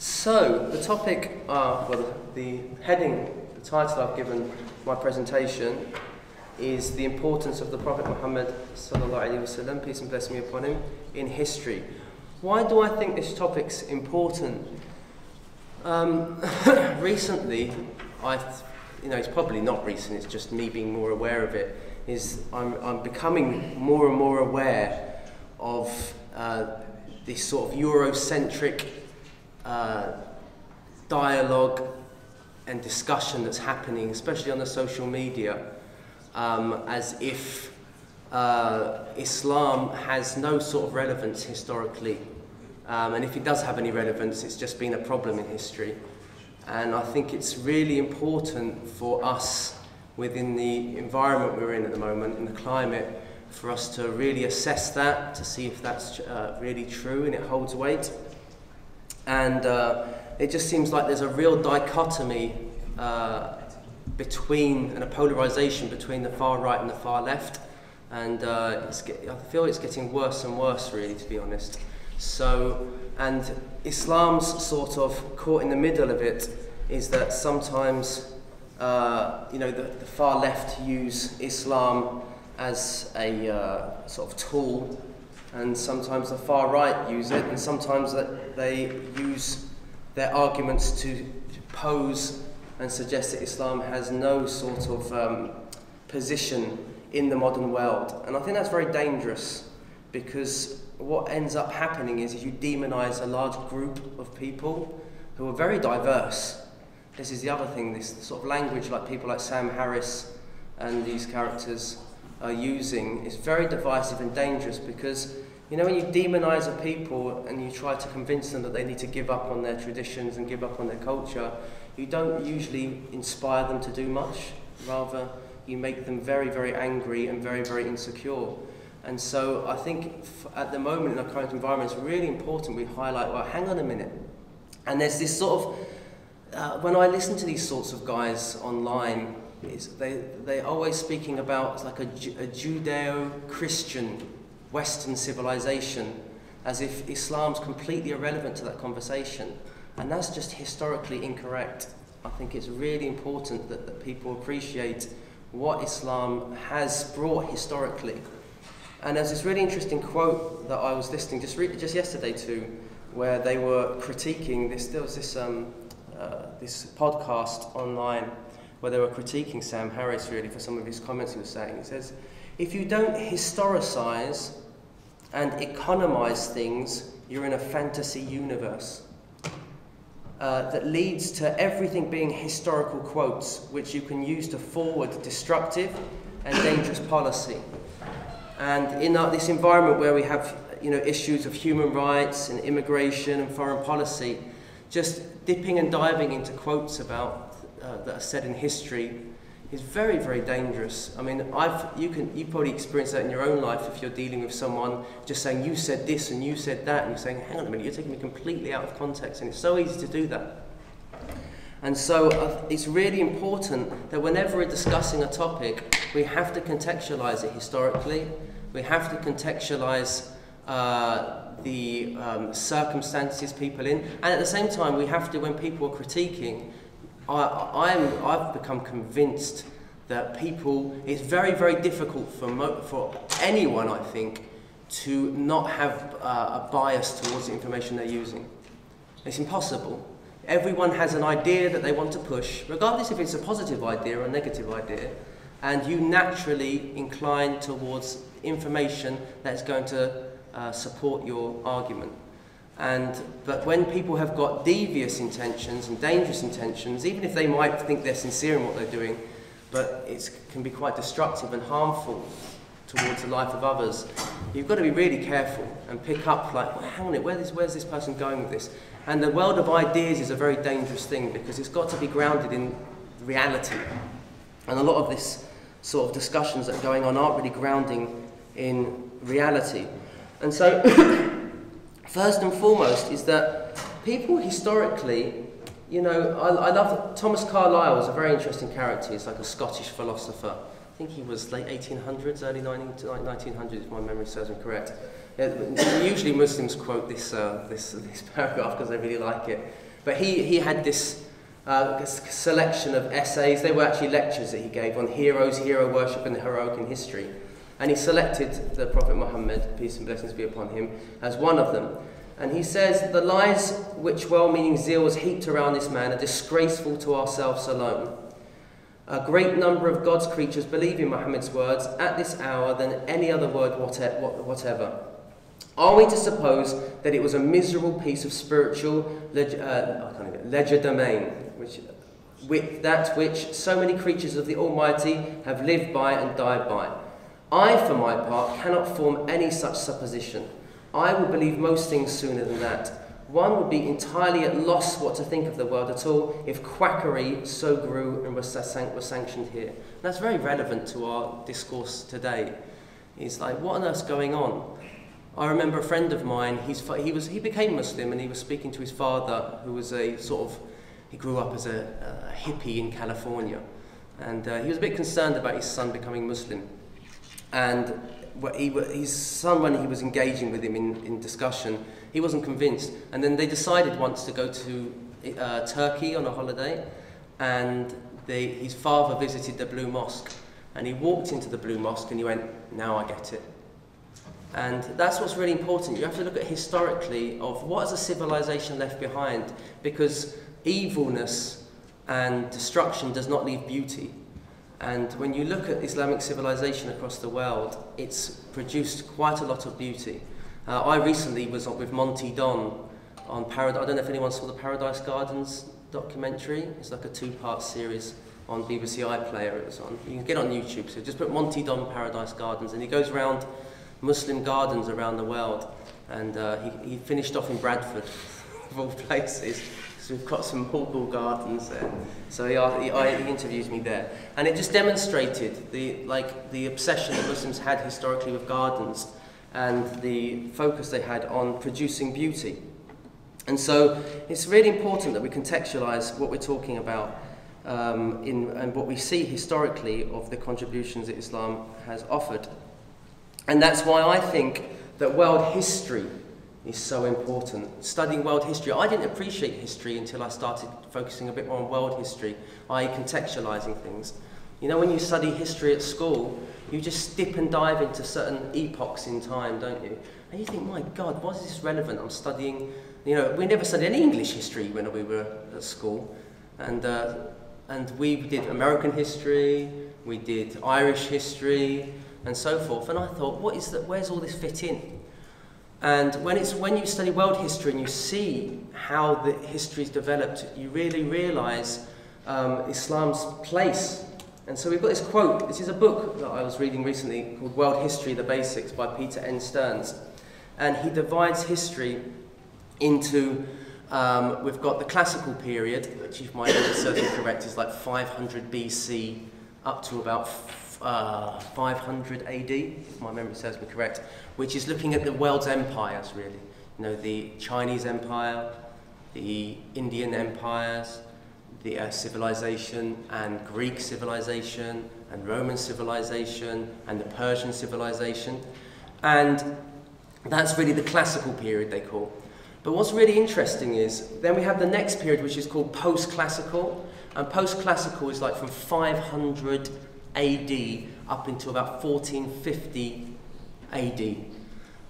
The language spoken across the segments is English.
So, the topic, well, the heading, the title I've given my presentation is the importance of the Prophet Muhammad sallallahu alaihi wasallam, peace and blessing be upon him, in history. Why do I think this topic's important? Recently, it's probably not recent, it's just me being more aware of it, I'm becoming more and more aware of this sort of Eurocentric dialogue and discussion that's happening, especially on the social media, as if Islam has no sort of relevance historically, and if it does have any relevance, it's just been a problem in history. And I think it's really important for us, within the environment we're in at the moment, in the climate, for us to really assess that, to see if that's really true and it holds weight. And it just seems like there's a real dichotomy between, and a polarization between the far right and the far left. And I feel it's getting worse and worse, really, to be honest. So, and Islam's sort of caught in the middle of it is that sometimes, the far left use Islam as a sort of tool, and sometimes the far right use it, and sometimes that they use their arguments to pose and suggest that Islam has no sort of position in the modern world. And I think that's very dangerous, because what ends up happening is you demonize a large group of people who are very diverse. This is the other thing, this sort of language like people like Sam Harris and these characters are using is very divisive and dangerous, because when you demonize a people and you try to convince them that they need to give up on their traditions and give up on their culture, you don't usually inspire them to do much. Rather, you make them very, very angry and very, very insecure. And so I think at the moment in our current environment, it's really important we highlight, well, hang on a minute. And there's this sort of, when I listen to these sorts of guys online, they're always speaking about like a Judeo-Christian Western civilization, as if Islam's completely irrelevant to that conversation. And that's just historically incorrect. I think it's really important that people appreciate what Islam has brought historically. And there's this really interesting quote that I was listening just yesterday to, where they were critiquing this. There was this podcast online where they were critiquing Sam Harris really for some of his comments he was saying. He says, if you don't historicize and economize things, you're in a fantasy universe that leads to everything being historical quotes, which you can use to forward destructive and dangerous policy. And in this environment where we have issues of human rights and immigration and foreign policy, just dipping and diving into quotes about that are said in history is very, very dangerous. I mean, you probably experience that in your own life if you're dealing with someone just saying, you said this and you said that, and you're saying, hang on a minute, you're taking me completely out of context, and it's so easy to do that. And so it's really important that whenever we're discussing a topic, we have to contextualize it historically, we have to contextualize the circumstances people in, and at the same time we have to, when people are critiquing, I've become convinced that it's very, very difficult for anyone, I think, to not have a bias towards the information they're using. It's impossible. Everyone has an idea that they want to push, regardless if it's a positive idea or a negative idea, and you naturally incline towards information that's going to support your argument. But when people have got devious intentions and dangerous intentions, even if they might think they're sincere in what they're doing, but it can be quite destructive and harmful towards the life of others, you've got to be really careful and pick up, like, well, hang on a minute, where's this person going with this? And the world of ideas is a very dangerous thing, because it's got to be grounded in reality. And a lot of this sort of discussions that are going on aren't really grounding in reality. And so first and foremost is that people historically, I love Thomas Carlyle is a very interesting character. He's like a Scottish philosopher. I think he was late 1800s, early 1900s, if my memory serves me correct. Usually Muslims quote this paragraph because they really like it. But he had this selection of essays. They were actually lectures that he gave on heroes, hero worship and the heroic in history. And he selected the Prophet Muhammad, peace and blessings be upon him, as one of them. And he says, the lies which well-meaning zeal has heaped around this man are disgraceful to ourselves alone. A great number of God's creatures believe in Muhammad's words at this hour than any other word whatever. Are we to suppose that it was a miserable piece of spiritual legerdemain, which so many creatures of the Almighty have lived by and died by? I, for my part, cannot form any such supposition. I will believe most things sooner than that. One would be entirely at loss what to think of the world at all if quackery so grew and was sanctioned here. And that's very relevant to our discourse today. It's like, what on earth's going on? I remember a friend of mine, he became Muslim, and he was speaking to his father, who was he grew up as a hippie in California. And he was a bit concerned about his son becoming Muslim. And his son, when he was engaging with him in discussion, he wasn't convinced. And then they decided once to go to Turkey on a holiday, and his father visited the Blue Mosque. And he walked into the Blue Mosque and he went, now I get it. And that's what's really important. You have to look at historically of what has a civilization left behind, because evilness and destruction does not leave beauty. And when you look at Islamic civilization across the world, it's produced quite a lot of beauty. I recently was with Monty Don on Paradise. I don't know if anyone saw the Paradise Gardens documentary. It's like a 2-part series on BBC iPlayer it was on. You can get it on YouTube, so just put Monty Don Paradise Gardens, and he goes around Muslim gardens around the world, and he finished off in Bradford, of all places, so we've got some Hawthorne gardens there. So he interviews me there, and it just demonstrated the obsession that Muslims had historically with gardens and the focus they had on producing beauty. And so it's really important that we contextualise what we're talking about and what we see historically of the contributions that Islam has offered. And that's why I think that world history is so important. Studying world history. I didn't appreciate history until I started focusing a bit more on world history, i.e. contextualising things. You know, when you study history at school, you just dip and dive into certain epochs in time, don't you? And you think, my God, why is this relevant? I'm studying, you know, we never studied any English history when we were at school. And we did American history, we did Irish history, and so forth. And I thought, what is that? Where's all this fit in? And when you study world history and you see how the history is developed, you really realise Islam's place. And so we've got this quote. This is a book that I was reading recently called World History, The Basics by Peter N. Stearns. And he divides history into, we've got the classical period, which if my memory serves me correct is like 500 BC up to about 500 AD, if my memory serves me correct, which is looking at the world's empires, really. You know, the Chinese Empire, the Indian empires, the civilization, and Greek civilization, and Roman civilization, and the Persian civilization. And that's really the classical period, they call. But what's really interesting is, then we have the next period, which is called post-classical. And post-classical is like from 500 AD up into about 1450 AD.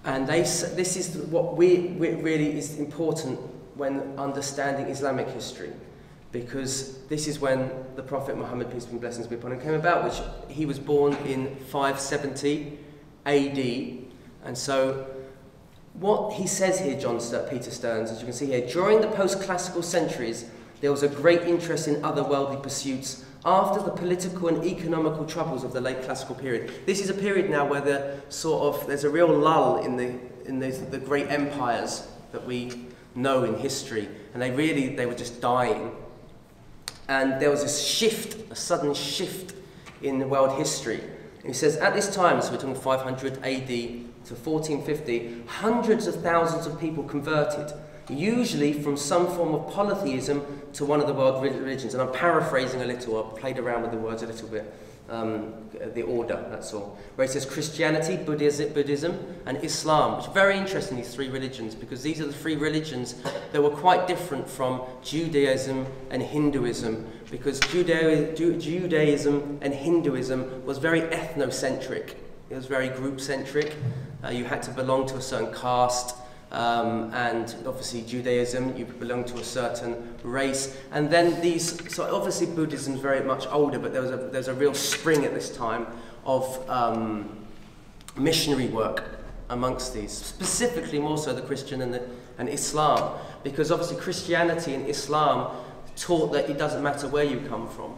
And this is what really is important when understanding Islamic history, because this is when the Prophet Muhammad, peace and blessings be upon him, came about, which he was born in 570 AD. And so what he says here, Peter Stearns, as you can see here, during the post-classical centuries, there was a great interest in other worldly pursuits after the political and economical troubles of the late classical period. This is a period now where there's a real lull in the great empires that we know in history, and they were just dying. And there was a sudden shift in world history. And he says, at this time, so we're talking 500 AD to 1450, hundreds of thousands of people converted, usually from some form of polytheism to one of the world religions. And I'm paraphrasing a little, I've played around with the words a little bit. the order, that's all. Where it says Christianity, Buddhism and Islam, which is very interesting, these three religions, because these are the three religions that were quite different from Judaism and Hinduism, because Judaism and Hinduism was very ethnocentric. It was very group-centric. You had to belong to a certain caste, and obviously Judaism, you belong to a certain race. And then so obviously Buddhism is very much older, but there's a real spring at this time of missionary work amongst these, specifically more so the Christian and Islam, because obviously Christianity and Islam taught that it doesn't matter where you come from.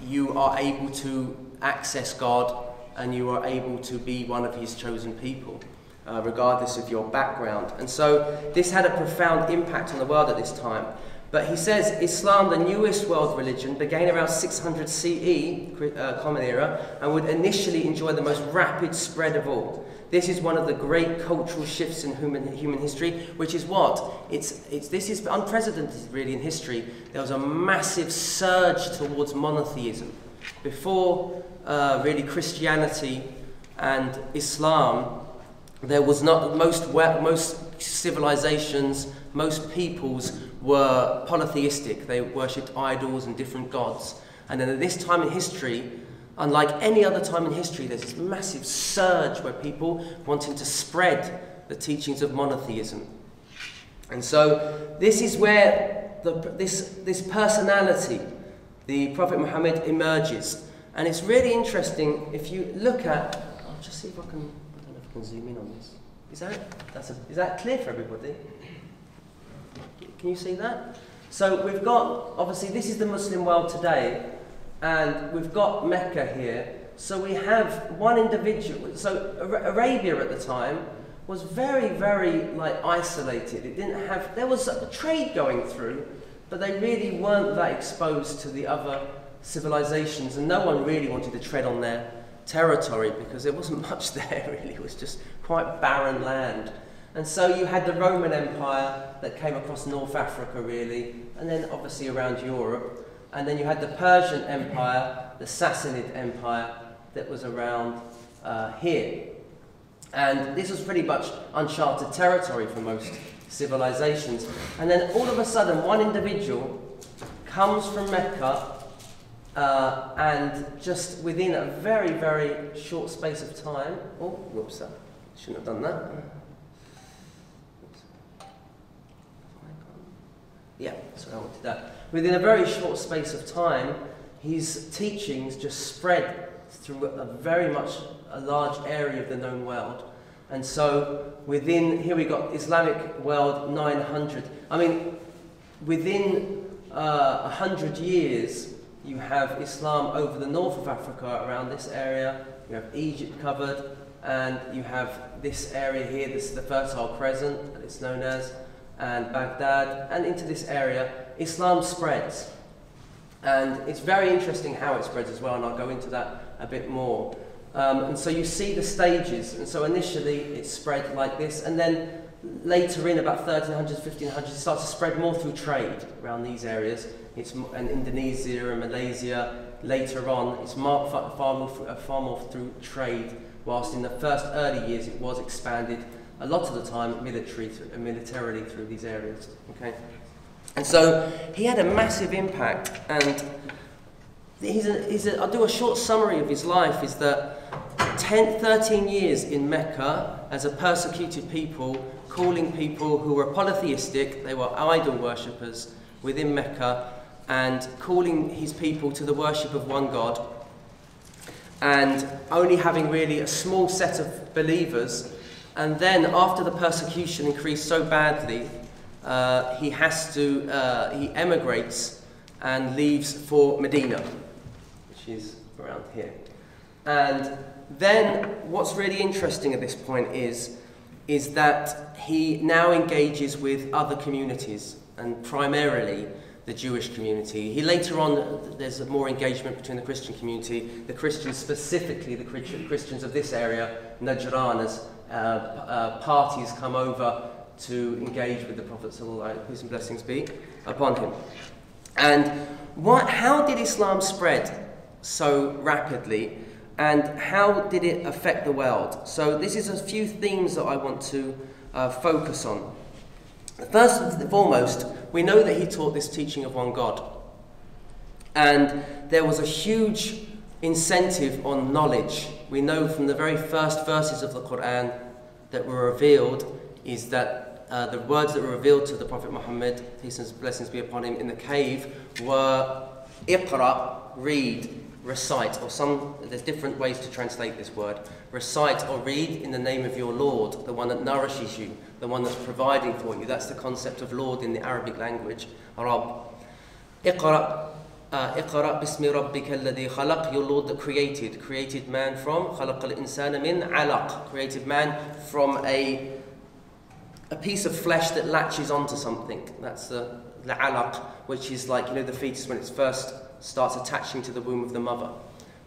You are able to access God, and you are able to be one of his chosen people, regardless of your background. And so this had a profound impact on the world at this time. But he says Islam, the newest world religion, began around 600 CE, Common Era, and would initially enjoy the most rapid spread of all. This is one of the great cultural shifts in human history, which is what? This is unprecedented really in history. There was a massive surge towards monotheism. Before really Christianity and Islam, there was not, most civilizations, most peoples were polytheistic. They worshipped idols and different gods. And then at this time in history, unlike any other time in history, there's this massive surge where people wanting to spread the teachings of monotheism. And so this is where this personality, the Prophet Muhammad, emerges. And it's really interesting if you look at, I'll just see if I don't know if I can zoom in on this. Is that clear for everybody? Can you see that? So we've got, obviously this is the Muslim world today, and we've got Mecca here. So we have one individual. So Arabia at the time was very, very isolated. It didn't have, there was a trade going through, but they really weren't that exposed to the other civilizations, and no one really wanted to tread on their territory because there wasn't much there really. It was just quite barren land. And so you had the Roman Empire that came across North Africa really, and then obviously around Europe. And then you had the Persian Empire, the Sassanid Empire that was around here. And this was pretty much uncharted territory for most civilizations. And then all of a sudden one individual comes from Mecca, and just within a very, very short space of time, oh, whoops, I shouldn't have done that. Yeah, sorry, I wanted that. Within a very short space of time, his teachings just spread through a large area of the known world. And so within, here we got Islamic world 900. I mean, within 100 years, you have Islam over the north of Africa, around this area. You have Egypt covered, and you have this area here, this is the Fertile Crescent, that it's known as, and Baghdad, and into this area, Islam spreads. And it's very interesting how it spreads as well, and I'll go into that a bit more. And so you see the stages, and so initially it spread like this, and then later in about 1300s, 1500s, it starts to spread more through trade around these areas. It's in Indonesia and Malaysia. Later on, it's far more through trade, whilst in the first early years it was expanded a lot of the time militarily through these areas. Okay, and so he had a massive impact, and I'll do a short summary of his life. Is that 13 years in Mecca as a persecuted people, calling people who were polytheistic, they were idol worshippers within Mecca, and calling his people to the worship of one God, and only having really a small set of believers. And then after the persecution increased so badly, he emigrates and leaves for Medina, which is around here. And then what's really interesting at this point is that he now engages with other communities, and primarily the Jewish community. He later on, there's more engagement between the Christian community, the Christians, specifically the Christians of this area, Najran, as parties come over to engage with the Prophet ﷺ, peace and blessings be upon him. And how did Islam spread? so rapidly, and how did it affect the world? So this is a few themes that I want to focus on. First and foremost, we know that he taught this teaching of one God. And there was a huge incentive on knowledge. We know from the very first verses of the Quran that were revealed is that the words that were revealed to the Prophet Muhammad, peace and blessings be upon him, in the cave were Iqra, read, recite, or there's different ways to translate this word. Recite or read in the name of your Lord, the one that nourishes you, the one that's providing for you. That's the concept of Lord in the Arabic language, Arab. Iqra, Iqra bismi rabbika alladhi khalaq, your Lord that created man from, khalaq al-insana min alaq, created man from a piece of flesh that latches onto something. That's the alaq, which is like, the fetus when it first starts attaching to the womb of the mother.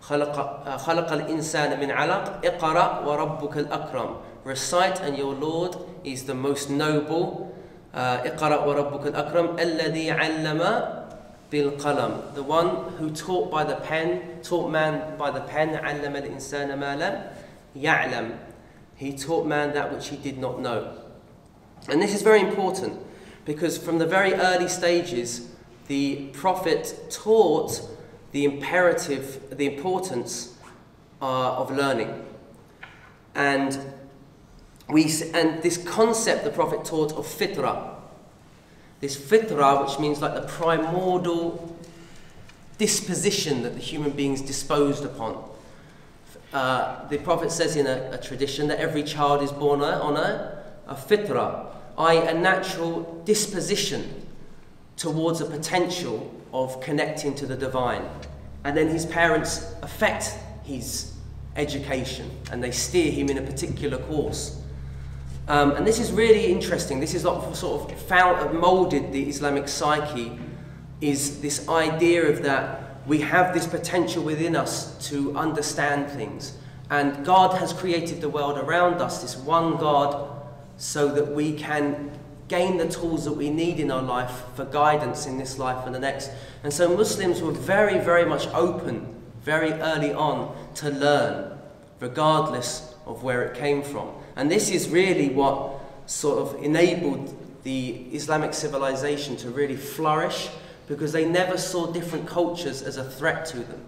خلق الإنسان من علق اقرأ وربك الأكرم. Recite, and your Lord is the most noble. اقرأ وربك الأكرم الذي علم بالقلم. The one who taught man by the pen. علم الإنسان ما لم يعلم. He taught man that which he did not know. And this is very important because from the very early stages, the Prophet taught the importance of learning. And this concept the Prophet taught of fitrah. This fitrah, which means like the primordial disposition that the human being is disposed upon. The Prophet says in a tradition that every child is born on a fitrah, i.e. a natural disposition towards a potential of connecting to the divine. And then his parents affect his education and they steer him in a particular course. And this is really interesting. This is what sort of moulded the Islamic psyche, is this idea of that we have this potential within us to understand things. And God has created the world around us, this one God, so that we can gain the tools that we need in our life for guidance in this life and the next. And so Muslims were very, very much open, very early on, to learn, regardless of where it came from. And this is really what sort of enabled the Islamic civilization to really flourish, because they never saw different cultures as a threat to them.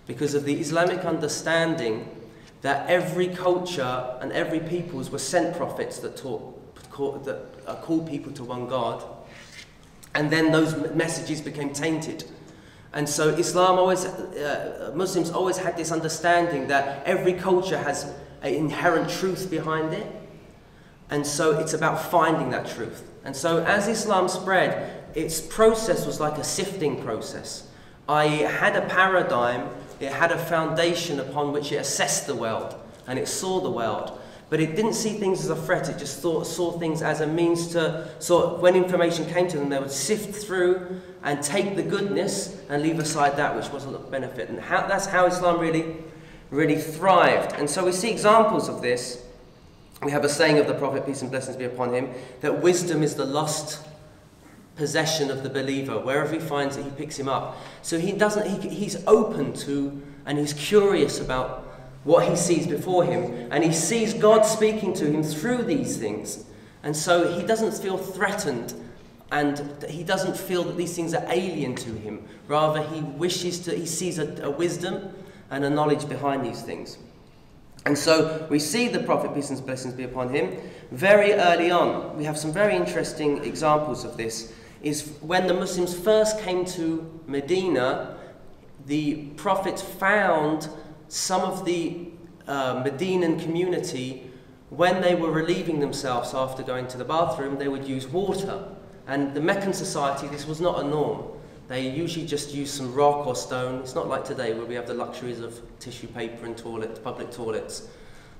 Because of the Islamic understanding that every culture and every peoples were sent prophets that call people to one God, and then those messages became tainted. And so Muslims always had this understanding that every culture has an inherent truth behind it, and so it's about finding that truth. And so as Islam spread, its process was like a sifting process. It had a paradigm, it had a foundation upon which it assessed the world, and it saw the world. But it didn't see things as a threat, it just saw things as a means to, when information came to them, they would sift through and take the goodness and leave aside that which wasn't of benefit. And that's how Islam really thrived. And so we see examples of this. We have a saying of the Prophet, peace and blessings be upon him, that wisdom is the lost possession of the believer. Wherever he finds it, he picks him up. So he's open to, and he's curious about what he sees before him, and he sees God speaking to him through these things, and so he doesn't feel threatened, and he doesn't feel that these things are alien to him. Rather, he sees a wisdom and a knowledge behind these things. And so we see the Prophet, peace and blessings be upon him, very early on. We have some very interesting examples of this. Is when the Muslims first came to Medina, the Prophet found some of the Medinan community, when they were relieving themselves after going to the bathroom, they would use water. And the Meccan society, this was not a norm. They usually just use some rock or stone. It's not like today where we have the luxuries of tissue paper and public toilets.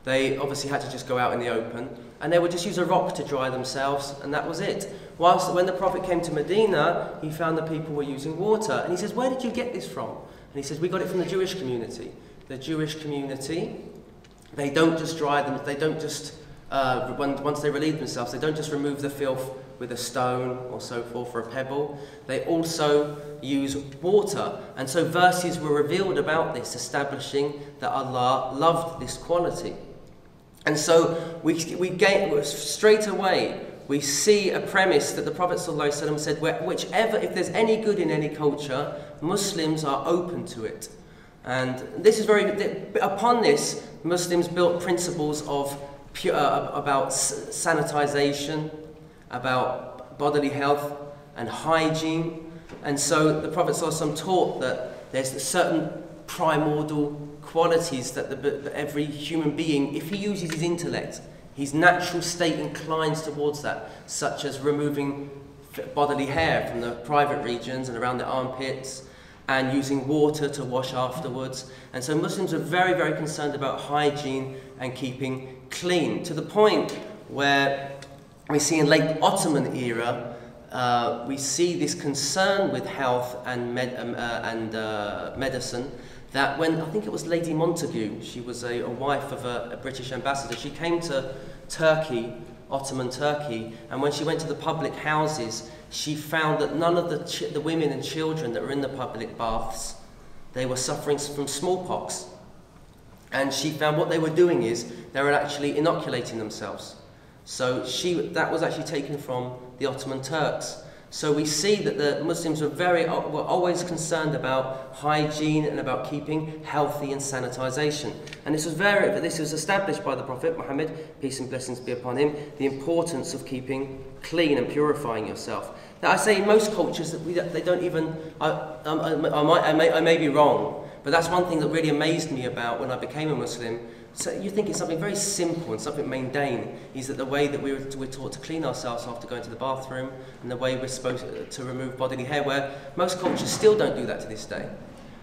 They obviously had to just go out in the open, and they would just use a rock to dry themselves, and that was it. Whilst when the Prophet came to Medina, he found that people were using water. And he says, where did you get this from? And he says, we got it from the Jewish community. The Jewish community, they don't just dry them, they don't just once they relieve themselves, they don't just remove the filth with a stone or so forth or a pebble, they also use water. And so verses were revealed about this, establishing that Allah loved this quality. And so we gain, straight away, we see a premise that the Prophet ﷺ said, whichever, if there's any good in any culture, Muslims are open to it. And this is upon this, Muslims built principles of about sanitization, about bodily health and hygiene. And so the Prophet ﷺ taught that there's certain primordial qualities that every human being, if he uses his intellect, his natural state inclines towards that, such as removing bodily hair from the private regions and around the armpits, and using water to wash afterwards. And so Muslims are very, very concerned about hygiene and keeping clean, to the point where we see in late Ottoman era, we see this concern with health and medicine, that when, I think it was Lady Montagu, she was a wife of a British ambassador, she came to Turkey, Ottoman Turkey, and when she went to the public houses, she found that none of the women and children that were in the public baths, they were suffering from smallpox. And she found what they were doing is, they were actually inoculating themselves. So that was actually taken from the Ottoman Turks. So we see that the Muslims were always concerned about hygiene and about keeping healthy and sanitization. And this was established by the Prophet Muhammad, peace and blessings be upon him, the importance of keeping clean and purifying yourself. Now I say in most cultures that they don't even, I may be wrong, but that's one thing that really amazed me about when I became a Muslim. So you think it's something very simple and something mundane, is that the way that we're taught to clean ourselves after going to the bathroom, and the way we're supposed to remove bodily hair, where most cultures still don't do that to this day.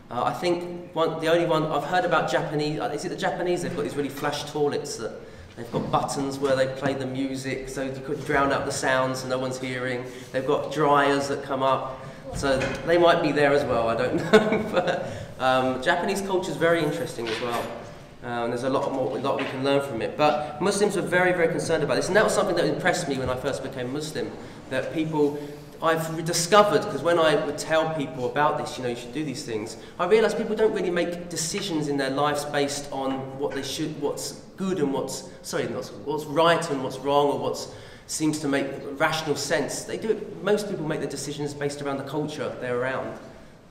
I think the only one I've heard about Japanese, is it the Japanese? They've got these really flash toilets that they've got buttons where they play the music so you could drown out the sounds so no one's hearing. They've got dryers that come up, so they might be there as well, I don't know. But Japanese culture is very interesting as well. And there's a lot we can learn from it. But Muslims were very, very concerned about this. And that was something that impressed me when I first became Muslim. That I've discovered, because when I would tell people about this, you should do these things, I realised people don't really make decisions in their lives based on what's good and what's right and what's wrong, or what seems to make rational sense. Most people make their decisions based around the culture they're around.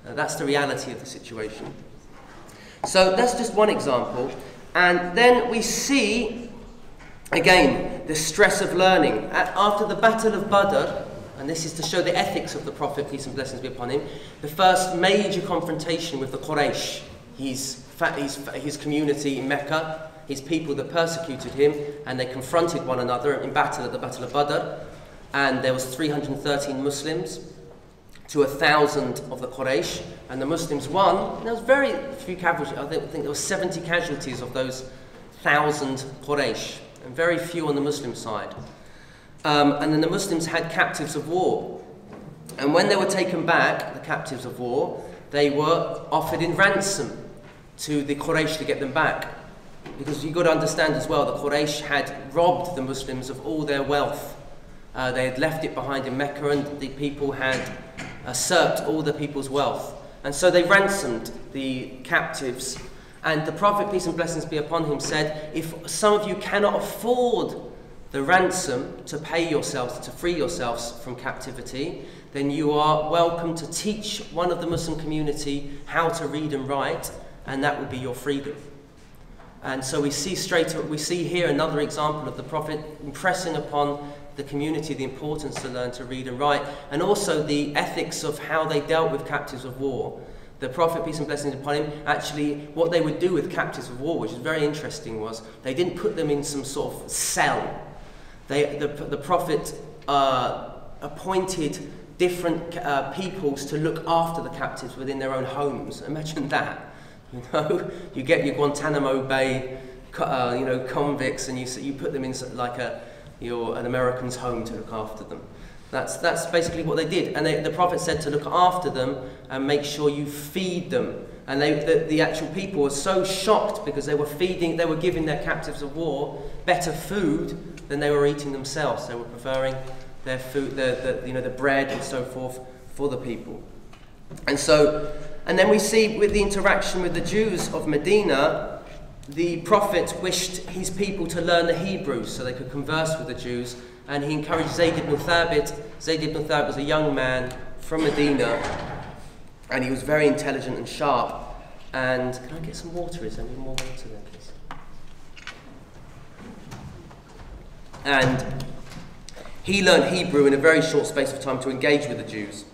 That's the reality of the situation. So that's just one example. And then we see, again, the stress of learning. After the Battle of Badr, and this is to show the ethics of the Prophet, peace and blessings be upon him, the first major confrontation with the Quraysh, his community in Mecca, his people that persecuted him, and they confronted one another in battle at the Battle of Badr, and there was 313 Muslims to 1,000 of the Quraysh, and the Muslims won. And there was very few casualties. I think there were 70 casualties of those 1,000 Quraysh, and very few on the Muslim side. And then the Muslims had captives of war. And when they were taken back, the captives of war, they were offered in ransom to the Quraysh to get them back. Because you've got to understand as well, the Quraysh had robbed the Muslims of all their wealth. They had left it behind in Mecca, and the people had usurped all the people's wealth. And so they ransomed the captives. And the Prophet, peace and blessings be upon him, said, if some of you cannot afford the ransom to pay yourselves, to free yourselves from captivity, then you are welcome to teach one of the Muslim community how to read and write, and that will be your freedom. And so we see here another example of the Prophet impressing upon the community the importance to learn to read and write, and also the ethics of how they dealt with captives of war. The Prophet, peace and blessings upon him, actually what they would do with captives of war, which is very interesting, was they didn't put them in some sort of cell. The Prophet appointed different peoples to look after the captives within their own homes. Imagine that. You get your Guantanamo Bay convicts, and you put them in like an American's home to look after them. That's basically what they did. And the Prophet said to look after them and make sure you feed them And the actual people were so shocked because they were giving their captives of war better food than they were eating themselves. They were preferring their food, the bread and so forth for the people. And then we see with the interaction with the Jews of Medina, the Prophet wished his people to learn the Hebrew so they could converse with the Jews, and he encouraged Zayd ibn Thabit. Zayd ibn Thabit was a young man from Medina, and he was very intelligent and sharp. And can I get some water? Is there any more water there, please? And he learned Hebrew in a very short space of time to engage with the Jews.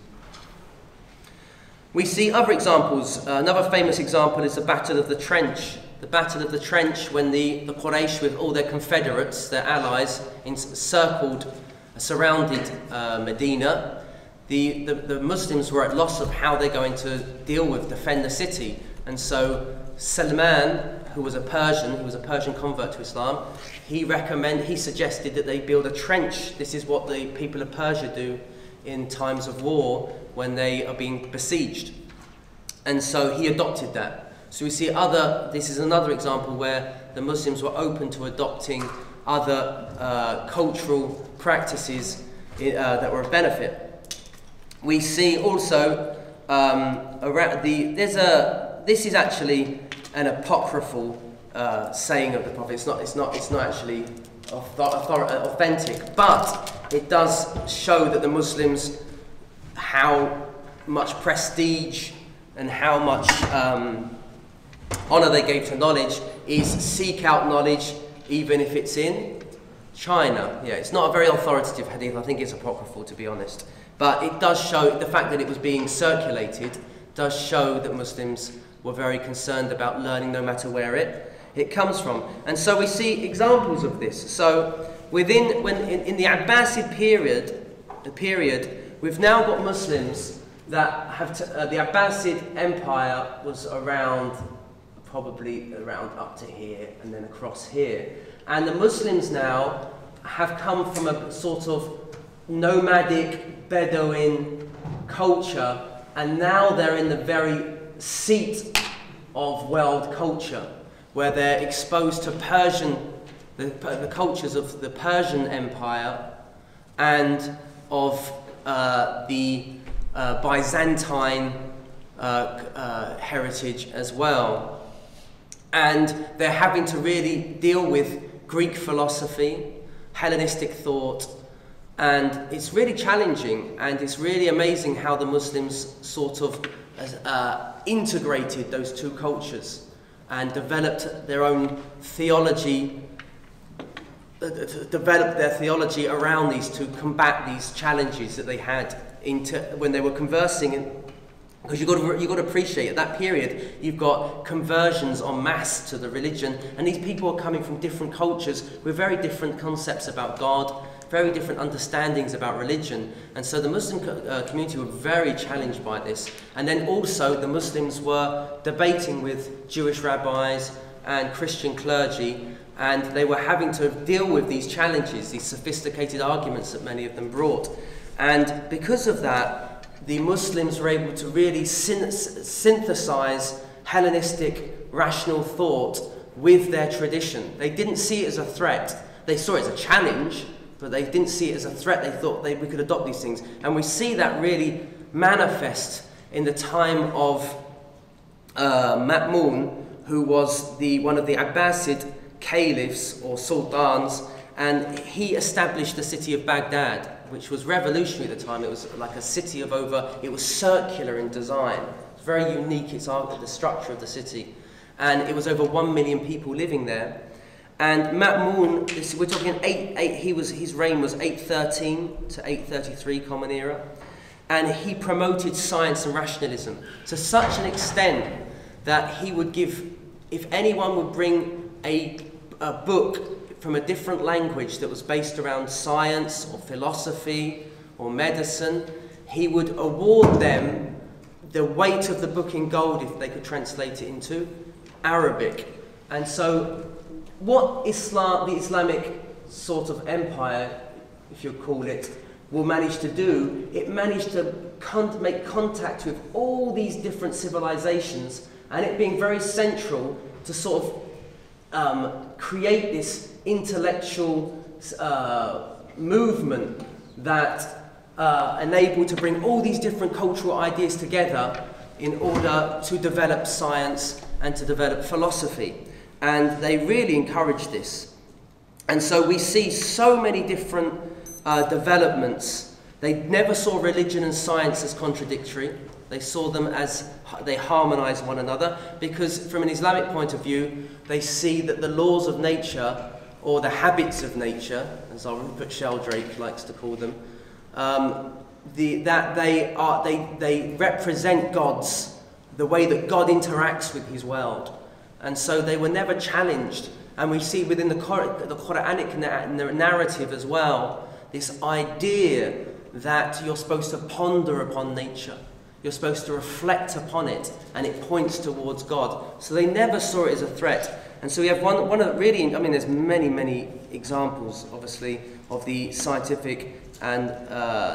We see other examples. Another famous example is the Battle of the Trench. The Battle of the Trench, when the Quraysh, with all their confederates, their allies, surrounded Medina. The Muslims were at loss of how they're going to defend the city. And so Salman, who was a Persian convert to Islam, he suggested that they build a trench. This is what the people of Persia do in times of war when they are being besieged. And so he adopted that. So we see this is another example where the Muslims were open to adopting other cultural practices that were of benefit. We see also this is actually an apocryphal saying of the Prophet. It's not actually authentic, but it does show that the Muslims, how much prestige and how much honor they gave to knowledge, is seek out knowledge even if it's in China. Yeah, it's not a very authoritative hadith. I think it's apocryphal, to be honest. But it does show, the fact that it was being circulated does show that Muslims were very concerned about learning no matter where it comes from. And so we see examples of this. So in the Abbasid period, we've now got Muslims that have the Abbasid Empire was probably around up to here and then across here. And the Muslims now have come from a sort of nomadic Bedouin culture, and now they're in the very seat of world culture, where they're exposed to the cultures of the Persian Empire and of the Byzantine heritage as well. And they're having to really deal with Greek philosophy, Hellenistic thought, and it's really challenging, and it's really amazing how the Muslims sort of integrated those two cultures and developed their own theology, around these to combat these challenges that they had when they were conversing. Because you've got to appreciate, at that period, you've got conversions en masse to the religion, and these people are coming from different cultures with very different concepts about God, very different understandings about religion. And so the Muslim community were very challenged by this. And then also the Muslims were debating with Jewish rabbis and Christian clergy, and they were having to deal with these challenges, these sophisticated arguments that many of them brought. And because of that, the Muslims were able to really synthesize Hellenistic rational thought with their tradition. They didn't see it as a threat. They saw it as a challenge, but they didn't see it as a threat. They thought we could adopt these things. And we see that really manifest in the time of Ma'mun, who was one of the Abbasid caliphs or sultans, and he established the city of Baghdad, which was revolutionary at the time. It was like a city it was circular in design. It's very unique, the structure of the city. And it was over 1 million people living there. And Ma'mun, we're talking his reign was 813 to 833 Common Era. And he promoted science and rationalism to such an extent that he would if anyone would bring a book from a different language that was based around science or philosophy or medicine, he would award them the weight of the book in gold if they could translate it into Arabic. And so what the Islamic sort of empire, if you call it, will manage to do, it managed to make contact with all these different civilizations and it being very central to sort of create this intellectual movement that enabled to bring all these different cultural ideas together in order to develop science and to develop philosophy. And they really encouraged this. And so we see so many different developments. They never saw religion and science as contradictory. They saw them as they harmonize one another, because from an Islamic point of view, they see that the laws of nature, or the habits of nature, as Rupert Sheldrake likes to call them, that they represent God's, the way that God interacts with his world. And so they were never challenged. And we see within the Quranic narrative as well, this idea that you're supposed to ponder upon nature. You're supposed to reflect upon it, and it points towards God. So they never saw it as a threat. And so we have one of really, I mean, there's many examples, obviously, of the scientific and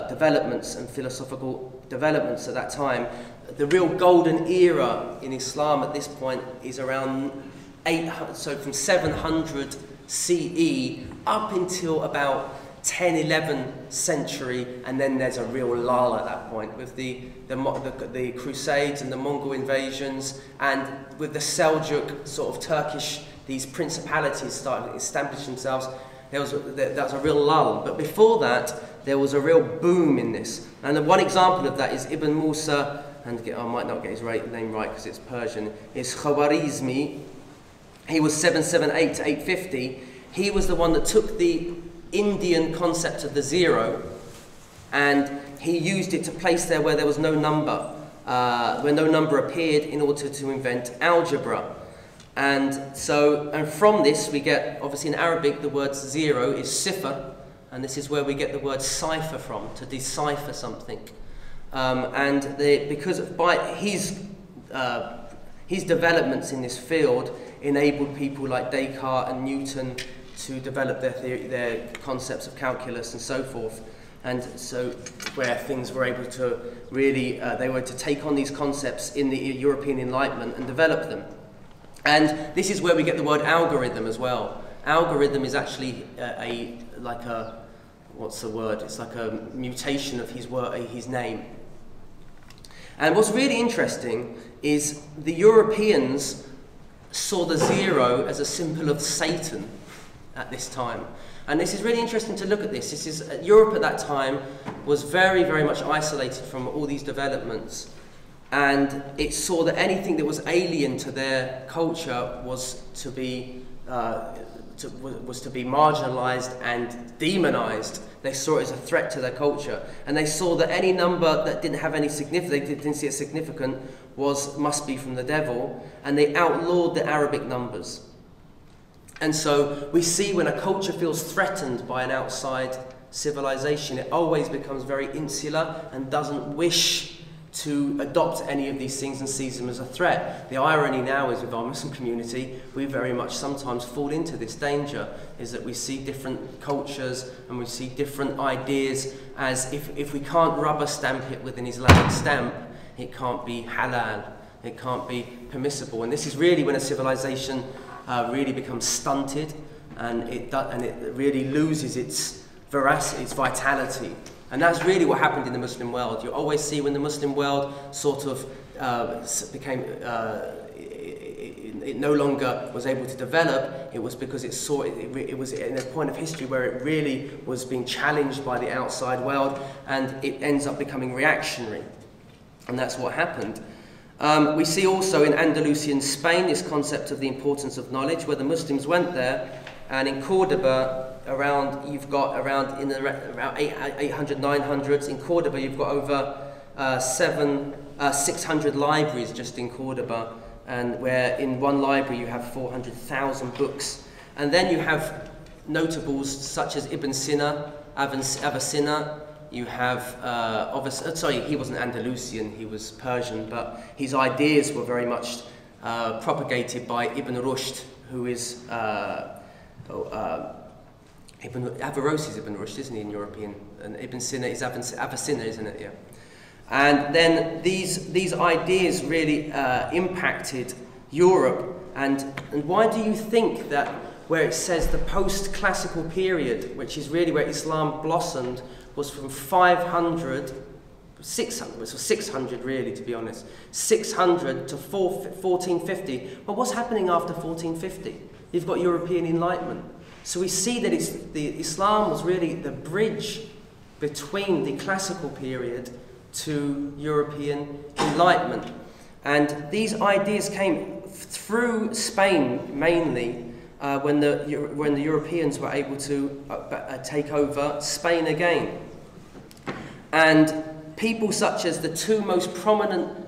developments and philosophical developments at that time. The real golden era in Islam at this point is around 800, so from 700 CE up until about 10, 11th century, and then there's a real lull at that point with the Crusades and the Mongol invasions, and with the Seljuk sort of Turkish, these principalities started to establish themselves. That was a real lull. But before that, there was a real boom in this. And the one example of that is Ibn Musa, and I might not get his name right because it's Persian, is Khwarizmi. He was 778 to 850. He was the one that took the Indian concept of the zero, and he used it to place there where there was no number, where no number appeared, in order to invent algebra. And from this we get, obviously in Arabic, the word zero is sifr, and this is where we get the word cipher from, to decipher something. Because by his developments in this field enabled people like Descartes and Newton to develop their concepts of calculus and so forth. And so where things were able to really, they were to take on these concepts in the European Enlightenment and develop them. And this is where we get the word algorithm as well. Algorithm is actually what's the word? It's like a mutation of his name. And what's really interesting is the Europeans saw the zero as a symbol of Satan at this time. And this is really interesting to look at this. Europe at that time was very, very much isolated from all these developments. And it saw that anything that was alien to their culture was to be marginalized and demonized. They saw it as a threat to their culture. And they saw that any number that didn't have any significance, they didn't see it significant, must be from the devil. And they outlawed the Arabic numbers. And so we see when a culture feels threatened by an outside civilization, it always becomes very insular and doesn't wish to adopt any of these things and sees them as a threat. The irony now is with our Muslim community, we very much sometimes fall into this danger, is that we see different cultures and we see different ideas as if we can't rubber stamp it with an Islamic stamp, it can't be halal, it can't be permissible. And this is really when a civilization really becomes stunted, and it really loses its veracity, its vitality. And that's really what happened in the Muslim world. You always see when the Muslim world sort of became, it no longer was able to develop, it was because it was in a point of history where it really was being challenged by the outside world, and it ends up becoming reactionary. And that's what happened. We see also in Andalusian Spain this concept of the importance of knowledge, where the Muslims went there, and in Cordoba, around 800, 900s, in Cordoba you've got over 600 libraries just in Cordoba, and where in one library you have 400,000 books. And then you have notables such as Ibn Sina, Avicenna. You have, he wasn't Andalusian, he was Persian, but his ideas were very much propagated by Ibn Rushd, who is, Averroes is Ibn Rushd, isn't he, in European? And Ibn Sina is Avicenna, isn't it? Yeah. And then these ideas really impacted Europe. And why do you think that where it says the post-classical period, which is really where Islam blossomed, was from 600 really, to be honest, 600 to 1450. But what's happening after 1450? You've got European Enlightenment. So we see that Islam was really the bridge between the classical period to European Enlightenment. And these ideas came through Spain mainly, when the Europeans were able to take over Spain again. And people such as the two most prominent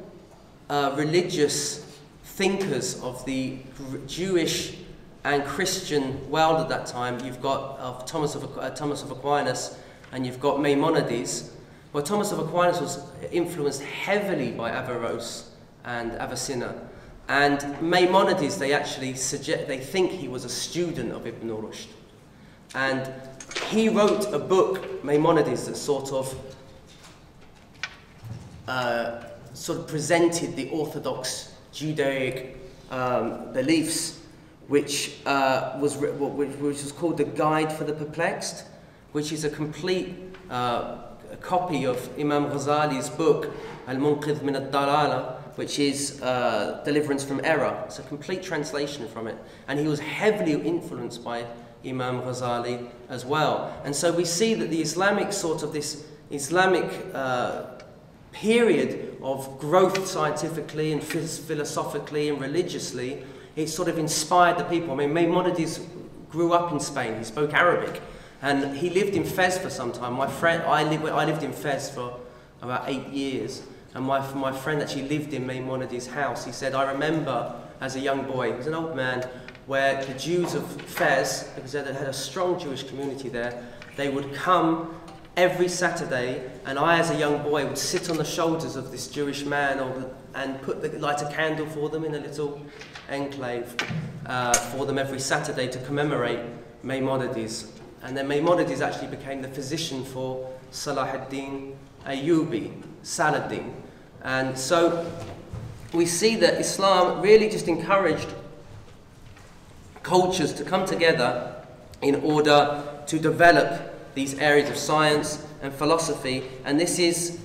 religious thinkers of the Jewish and Christian world at that time, you've got Thomas of Aquinas and you've got Maimonides. Well, Thomas of Aquinas was influenced heavily by Averroes and Avicenna. And Maimonides, they think he was a student of Ibn Rushd. And he wrote a book, Maimonides, that sort of presented the orthodox Judaic beliefs, which was called the Guide for the Perplexed, which is a complete copy of Imam Ghazali's book, Al-Munqidh min al-Dalala, which is Deliverance from Error. It's a complete translation from it. And he was heavily influenced by Imam Ghazali as well. And so we see that the Islamic period of growth scientifically and philosophically and religiously, it sort of inspired the people. I mean, Maimonides grew up in Spain. He spoke Arabic. And he lived in Fez for some time. I lived in Fez for about 8 years. And my friend actually lived in Maimonides' house. He said, I remember as a young boy, he was an old man, where the Jews of Fez, because they had a strong Jewish community there, they would come every Saturday, and I as a young boy would sit on the shoulders of this Jewish man and light a candle for them in a little enclave for them every Saturday to commemorate Maimonides. And then Maimonides actually became the physician for Salahuddin Ayyubi, Saladin. And so we see that Islam really just encouraged cultures to come together in order to develop these areas of science and philosophy. And this is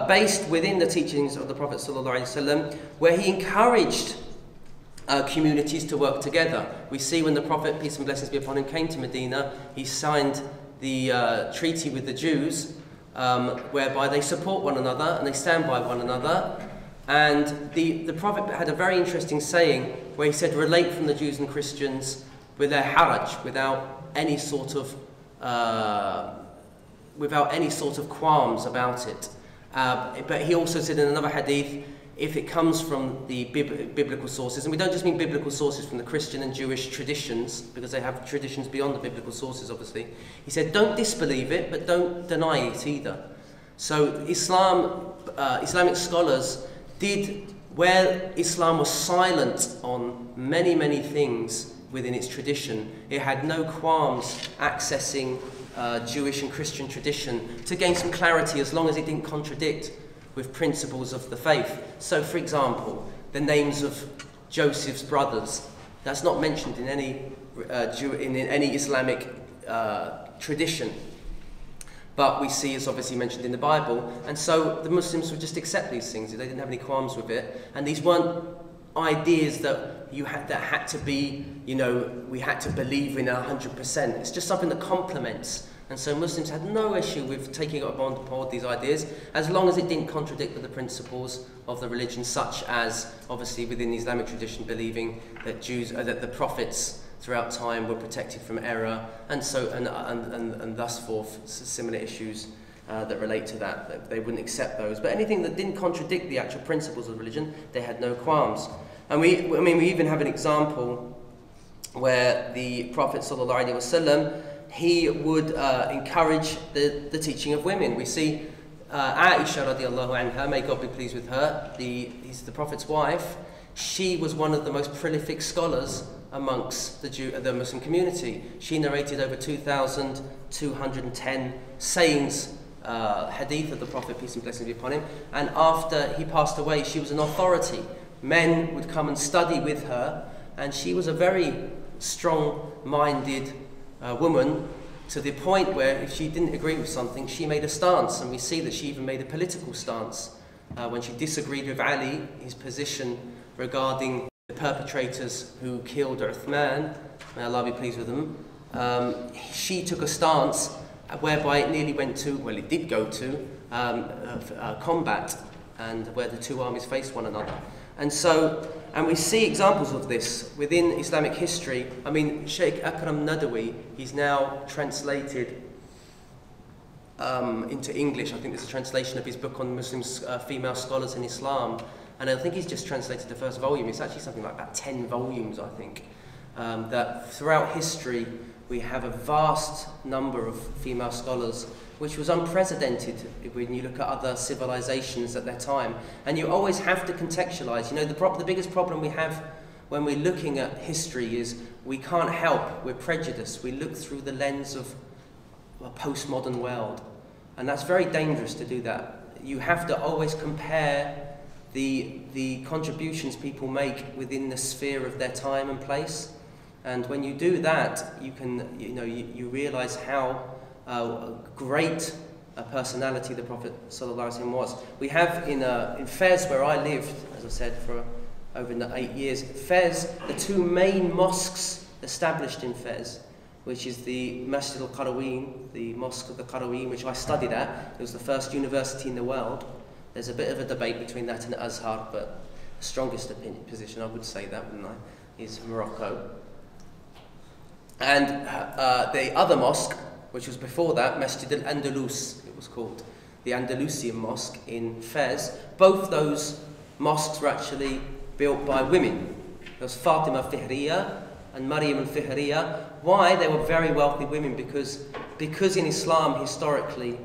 based within the teachings of the Prophet ﷺ, where he encouraged communities to work together. We see when the Prophet, peace and blessings be upon him, came to Medina, he signed the treaty with the Jews, whereby they support one another and they stand by one another. And the Prophet had a very interesting saying where he said, relate from the Jews and Christians with their haraj, without any sort of qualms about it. But he also said in another hadith, if it comes from the biblical sources, and we don't just mean biblical sources from the Christian and Jewish traditions, because they have traditions beyond the biblical sources, obviously. He said, don't disbelieve it, but don't deny it either. So Islamic scholars did, where Islam was silent on many, many things within its tradition, it had no qualms accessing Jewish and Christian tradition to gain some clarity, as long as it didn't contradict with principles of the faith. So, for example, the names of Joseph's brothers, that's not mentioned in any Islamic tradition, but we see it's obviously mentioned in the Bible. And so the Muslims would just accept these things. They didn't have any qualms with it, and these weren't ideas that had to be, we had to believe in 100%. It's just something that complements. And so Muslims had no issue with taking on board these ideas, as long as it didn't contradict with the principles of the religion, such as, obviously, within the Islamic tradition, believing that that the prophets throughout time were protected from error, and so and thus forth, similar issues that relate to that they wouldn't accept those. But anything that didn't contradict the actual principles of religion, they had no qualms. And we even have an example where the Prophet ﷺ, he would encourage the teaching of women. We see Aisha radiallahu anha, may God be pleased with her, he's the Prophet's wife. She was one of the most prolific scholars amongst the Muslim community. She narrated over 2,210 sayings hadith of the Prophet, peace and blessings be upon him, and after he passed away, she was an authority. Men would come and study with her, and she was a very strong-minded woman, to the point where if she didn't agree with something, she made a stance, and we see that she even made a political stance when she disagreed with Ali, his position regarding the perpetrators who killed Uthman, may Allah be pleased with them. She took a stance whereby it nearly went to, well, it did go to combat, and where the two armies faced one another. And we see examples of this within Islamic history. I mean, Sheikh Akram Nadawi, he's now translated into English. I think there's a translation of his book on Muslim female scholars in Islam. And I think he's just translated the first volume. It's actually something like about 10 volumes, I think. That throughout history, we have a vast number of female scholars, which was unprecedented when you look at other civilizations at their time. And you always have to contextualize. You know, the biggest problem we have when we're looking at history is we can't help, we're prejudiced. We look through the lens of a postmodern world. And that's very dangerous to do that. You have to always compare the contributions people make within the sphere of their time and place. And when you do that, you can, you realize how great a personality the Prophet ﷺ was. We have in Fez, where I lived, as I said, for over 8 years, Fez, the two main mosques established in Fez, which is the Masjid al-Qaraween, the Mosque of the Qaraween, which I studied at. It was the first university in the world. There's a bit of a debate between that and Azhar, but the strongest position, I would say that, wouldn't I, is Morocco. And the other mosque, which was before that, Masjid al-Andalus, it was called, the Andalusian Mosque in Fez. Both those mosques were actually built by women. There was Fatima Fihriya and Maryam al-Fihriya. Why? They were very wealthy women, because in Islam, historically,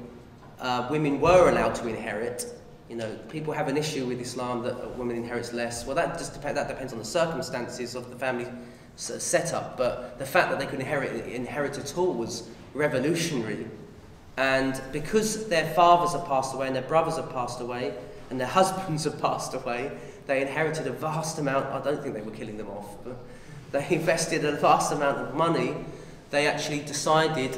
women were allowed to inherit. You know, people have an issue with Islam that a woman inherits less. Well, that depends on the circumstances of the family setup, but the fact that they could inherit at all was revolutionary. And because their fathers have passed away and their brothers have passed away and their husbands have passed away, they inherited a vast amount. I don't think they were killing them off, but they invested a vast amount of money. They actually decided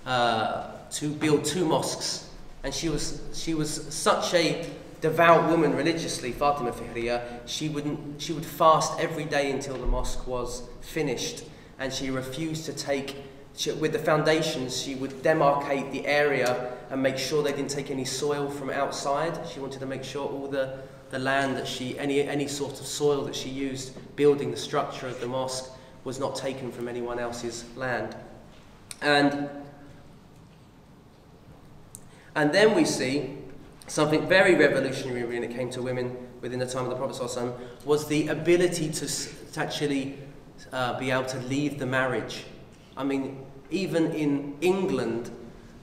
to build 2 mosques, and she was such a devout woman religiously, Fatima Fihriya. She would fast every day until the mosque was finished, and she refused to take. With the foundations, she would demarcate the area and make sure they didn't take any soil from outside. She wanted to make sure all the land that any sort of soil that she used building the structure of the mosque was not taken from anyone else's land. And then we see something very revolutionary when it came to women within the time of the Prophet ﷺ, was the ability to actually be able to leave the marriage. I mean, even in England,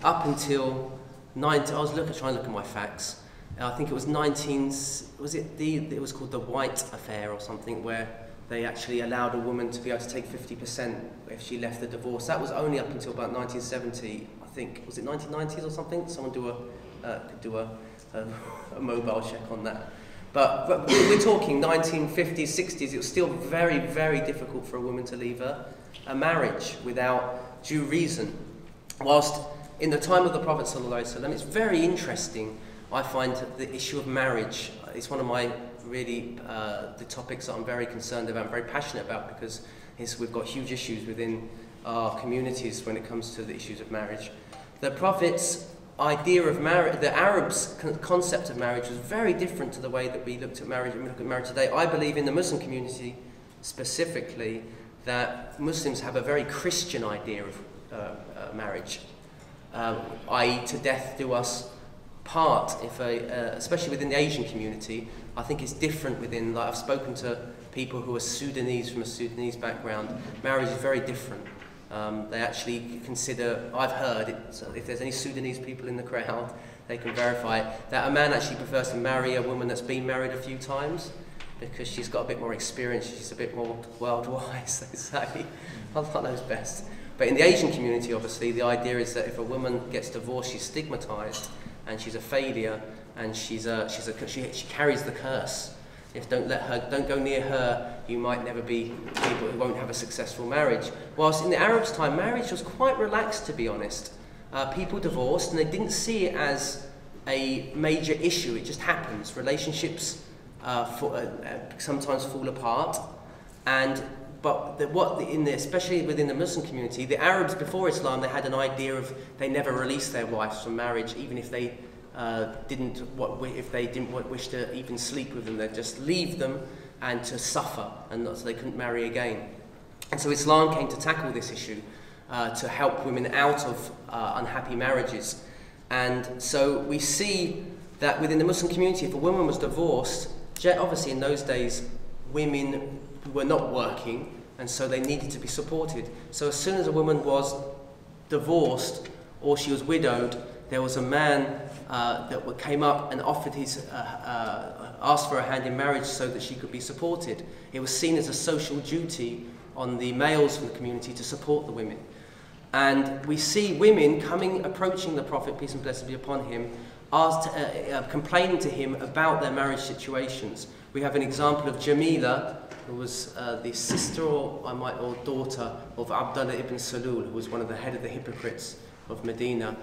up until I was trying to look at my facts. I think it was it was called the White Affair or something, where they actually allowed a woman to be able to take 50% if she left the divorce. That was only up until about 1970, I think. Was it 1990s or something? Someone could do a mobile check on that. But we're talking 1950s, 60s. It was still very, very difficult for a woman to leave a marriage without due reason. Whilst in the time of the Prophet ﷺ, it's very interesting. I find the issue of marriage, it's one of my really the topics that I'm very concerned about, I'm very passionate about, because we've got huge issues within our communities when it comes to the issues of marriage. The Prophet's idea of marriage, the Arabs' concept of marriage, was very different to the way that we looked at marriage and we look at marriage today. I believe in the Muslim community specifically that Muslims have a very Christian idea of marriage, i.e. to death do us part. Especially within the Asian community, I think it's different within, like I've spoken to people who are Sudanese, from a Sudanese background. Marriage is very different. They actually consider, I've heard, so if there's any Sudanese people in the crowd, they can verify it, that a man actually prefers to marry a woman that's been married a few times, because she's got a bit more experience, she's a bit more world-wise, they say. Allah knows best. But in the Asian community, obviously, the idea is that if a woman gets divorced, she's stigmatized and she's a failure, and she carries the curse. If don't go near her, you might never be able, you won't have a successful marriage. Whilst in the Arabs' time, marriage was quite relaxed, to be honest. People divorced and they didn't see it as a major issue. It just happens. Relationships sometimes fall apart, especially within the Muslim community, the Arabs before Islam, they had an idea of they never released their wives from marriage, even if they didn't wish to even sleep with them. They'd just leave them and to suffer, and so they couldn't marry again. And so Islam came to tackle this issue to help women out of unhappy marriages. And so we see that within the Muslim community, if a woman was divorced, obviously in those days, women were not working, and so they needed to be supported. So as soon as a woman was divorced or she was widowed, there was a man that came up and offered asked for a hand in marriage so that she could be supported. It was seen as a social duty on the males from the community to support the women. And we see women approaching the Prophet, peace and blessing be upon him, complaining to him about their marriage situations. We have an example of Jamila, who was the sister or daughter of Abdullah ibn Salul, who was one of the head of the hypocrites of Medina.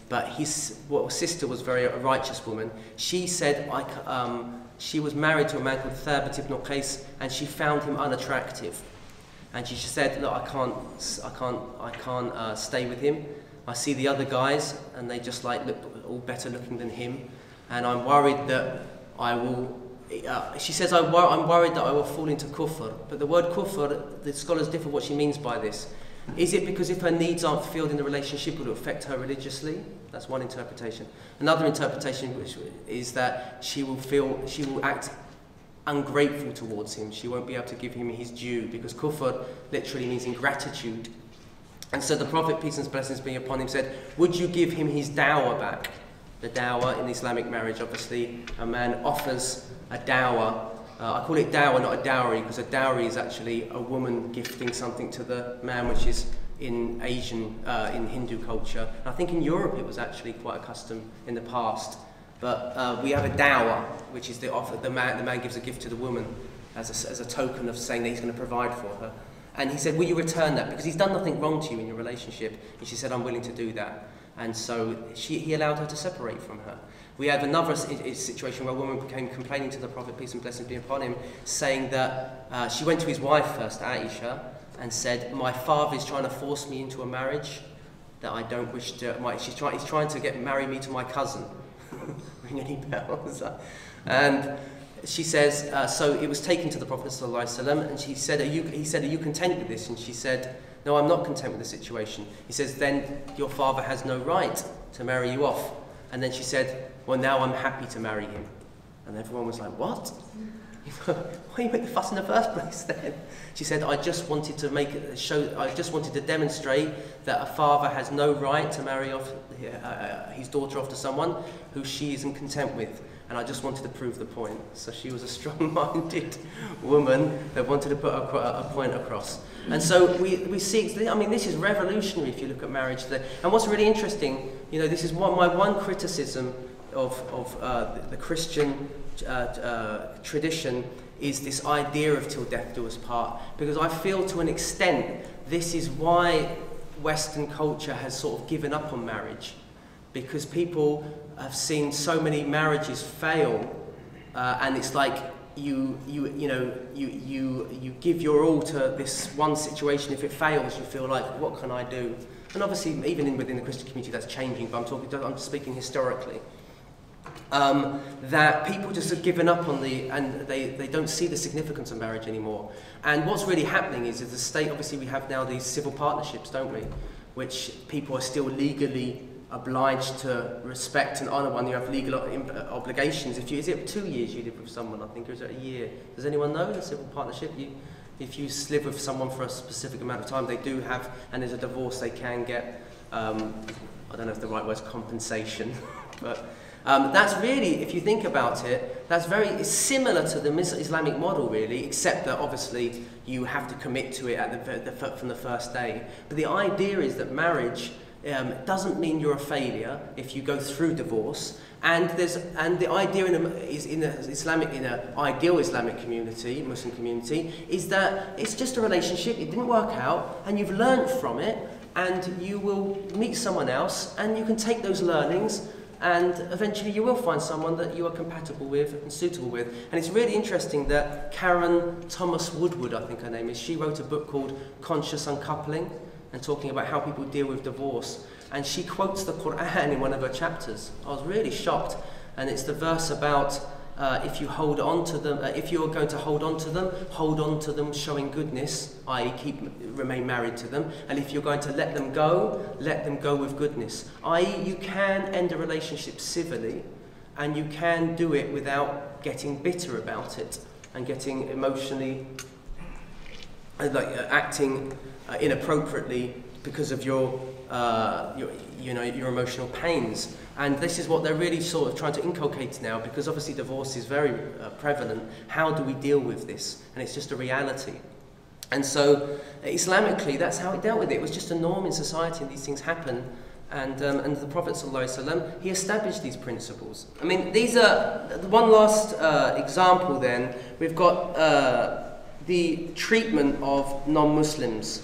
But his sister was a righteous woman. She said she was married to a man called Thabit ibn Qais, and she found him unattractive. And she said, look, I can't stay with him. I see the other guys, and they just look all better looking than him, and I'm worried that I will. She says, I'm worried that I will fall into kufr. But the word kufr, the scholars differ what she means by this. Is it because if her needs aren't fulfilled in the relationship, will it affect her religiously? That's one interpretation. Another interpretation is that she will act ungrateful towards him. She won't be able to give him his due, because kufr literally means ingratitude. And so the Prophet, peace and blessings be upon him, said, would you give him his dower back? The dower in Islamic marriage, obviously, a man offers a dower. I call it dower, not a dowry, because a dowry is actually a woman gifting something to the man, which is in in Hindu culture. And I think in Europe it was actually quite a custom in the past. But we have a dower, which is the offer. The man gives a gift to the woman as a token of saying that he's going to provide for her. And he said, will you return that? Because he's done nothing wrong to you in your relationship. And she said, I'm willing to do that. And so he allowed her to separate from her. We have another situation where a woman came complaining to the Prophet, peace and blessings be upon him, saying that she went to his wife first, Aisha, and said, my father is trying to force me into a marriage that I don't wish to. He's trying to marry me to my cousin. Ring any bells? And she says, so it was taken to the Prophet ﷺ, and he said, are you content with this? And she said, no, I'm not content with the situation. He says, then your father has no right to marry you off. And then she said, well, now I'm happy to marry him. And everyone was like, what? Why you make the fuss in the first place then? She said, I just wanted to demonstrate that a father has no right to marry off his daughter off to someone who she isn't content with. And I just wanted to prove the point. So she was a strong-minded woman that wanted to put a point across. And so we see, I mean, this is revolutionary if you look at marriage. And what's really interesting, this is my one criticism of the Christian tradition is this idea of till death do us part. Because I feel to an extent this is why Western culture has sort of given up on marriage. Because people have seen so many marriages fail, and it's like you give your all to this one situation. If it fails, you feel like, what can I do? And obviously, even within the Christian community, that's changing. But I'm speaking historically. That people just have given up on and they don't see the significance of marriage anymore. And what's really happening is, as the state, obviously, we have now these civil partnerships, don't we? Which people are still legally obliged to respect and honour when you have legal obligations. Is it 2 years you live with someone, I think, or is it a year? Does anyone know the civil partnership? If you live with someone for a specific amount of time, they do have, and there's a divorce, they can get, I don't know if the right word's compensation, but That's really, if you think about it, it's similar to the Islamic model really, except that obviously you have to commit to it from the first day. But the idea is that marriage doesn't mean you're a failure if you go through divorce. And the idea in an ideal Islamic community, Muslim community, is that it's just a relationship. It didn't work out, and you've learned from it, and you will meet someone else, and you can take those learnings, and eventually you will find someone that you are compatible with and suitable with. And it's really interesting that Karen Thomas Woodward, I think her name is, she wrote a book called Conscious Uncoupling, and talking about how people deal with divorce. And she quotes the Quran in one of her chapters. I was really shocked. And it's the verse about if you hold on to them, if you are going to hold on to them showing goodness, i.e. remain married to them. And if you're going to let them go with goodness. i.e. you can end a relationship civilly, and you can do it without getting bitter about it and getting emotionally, acting inappropriately because of your emotional pains. And this is what they're really sort of trying to inculcate now, because obviously divorce is very prevalent. How do we deal with this? And it's just a reality. And so Islamically, that's how it dealt with it. It was just a norm in society, and these things happen. And the Prophet ﷺ, he established these principles. I mean, these are one last example. Then we've got the treatment of non-Muslims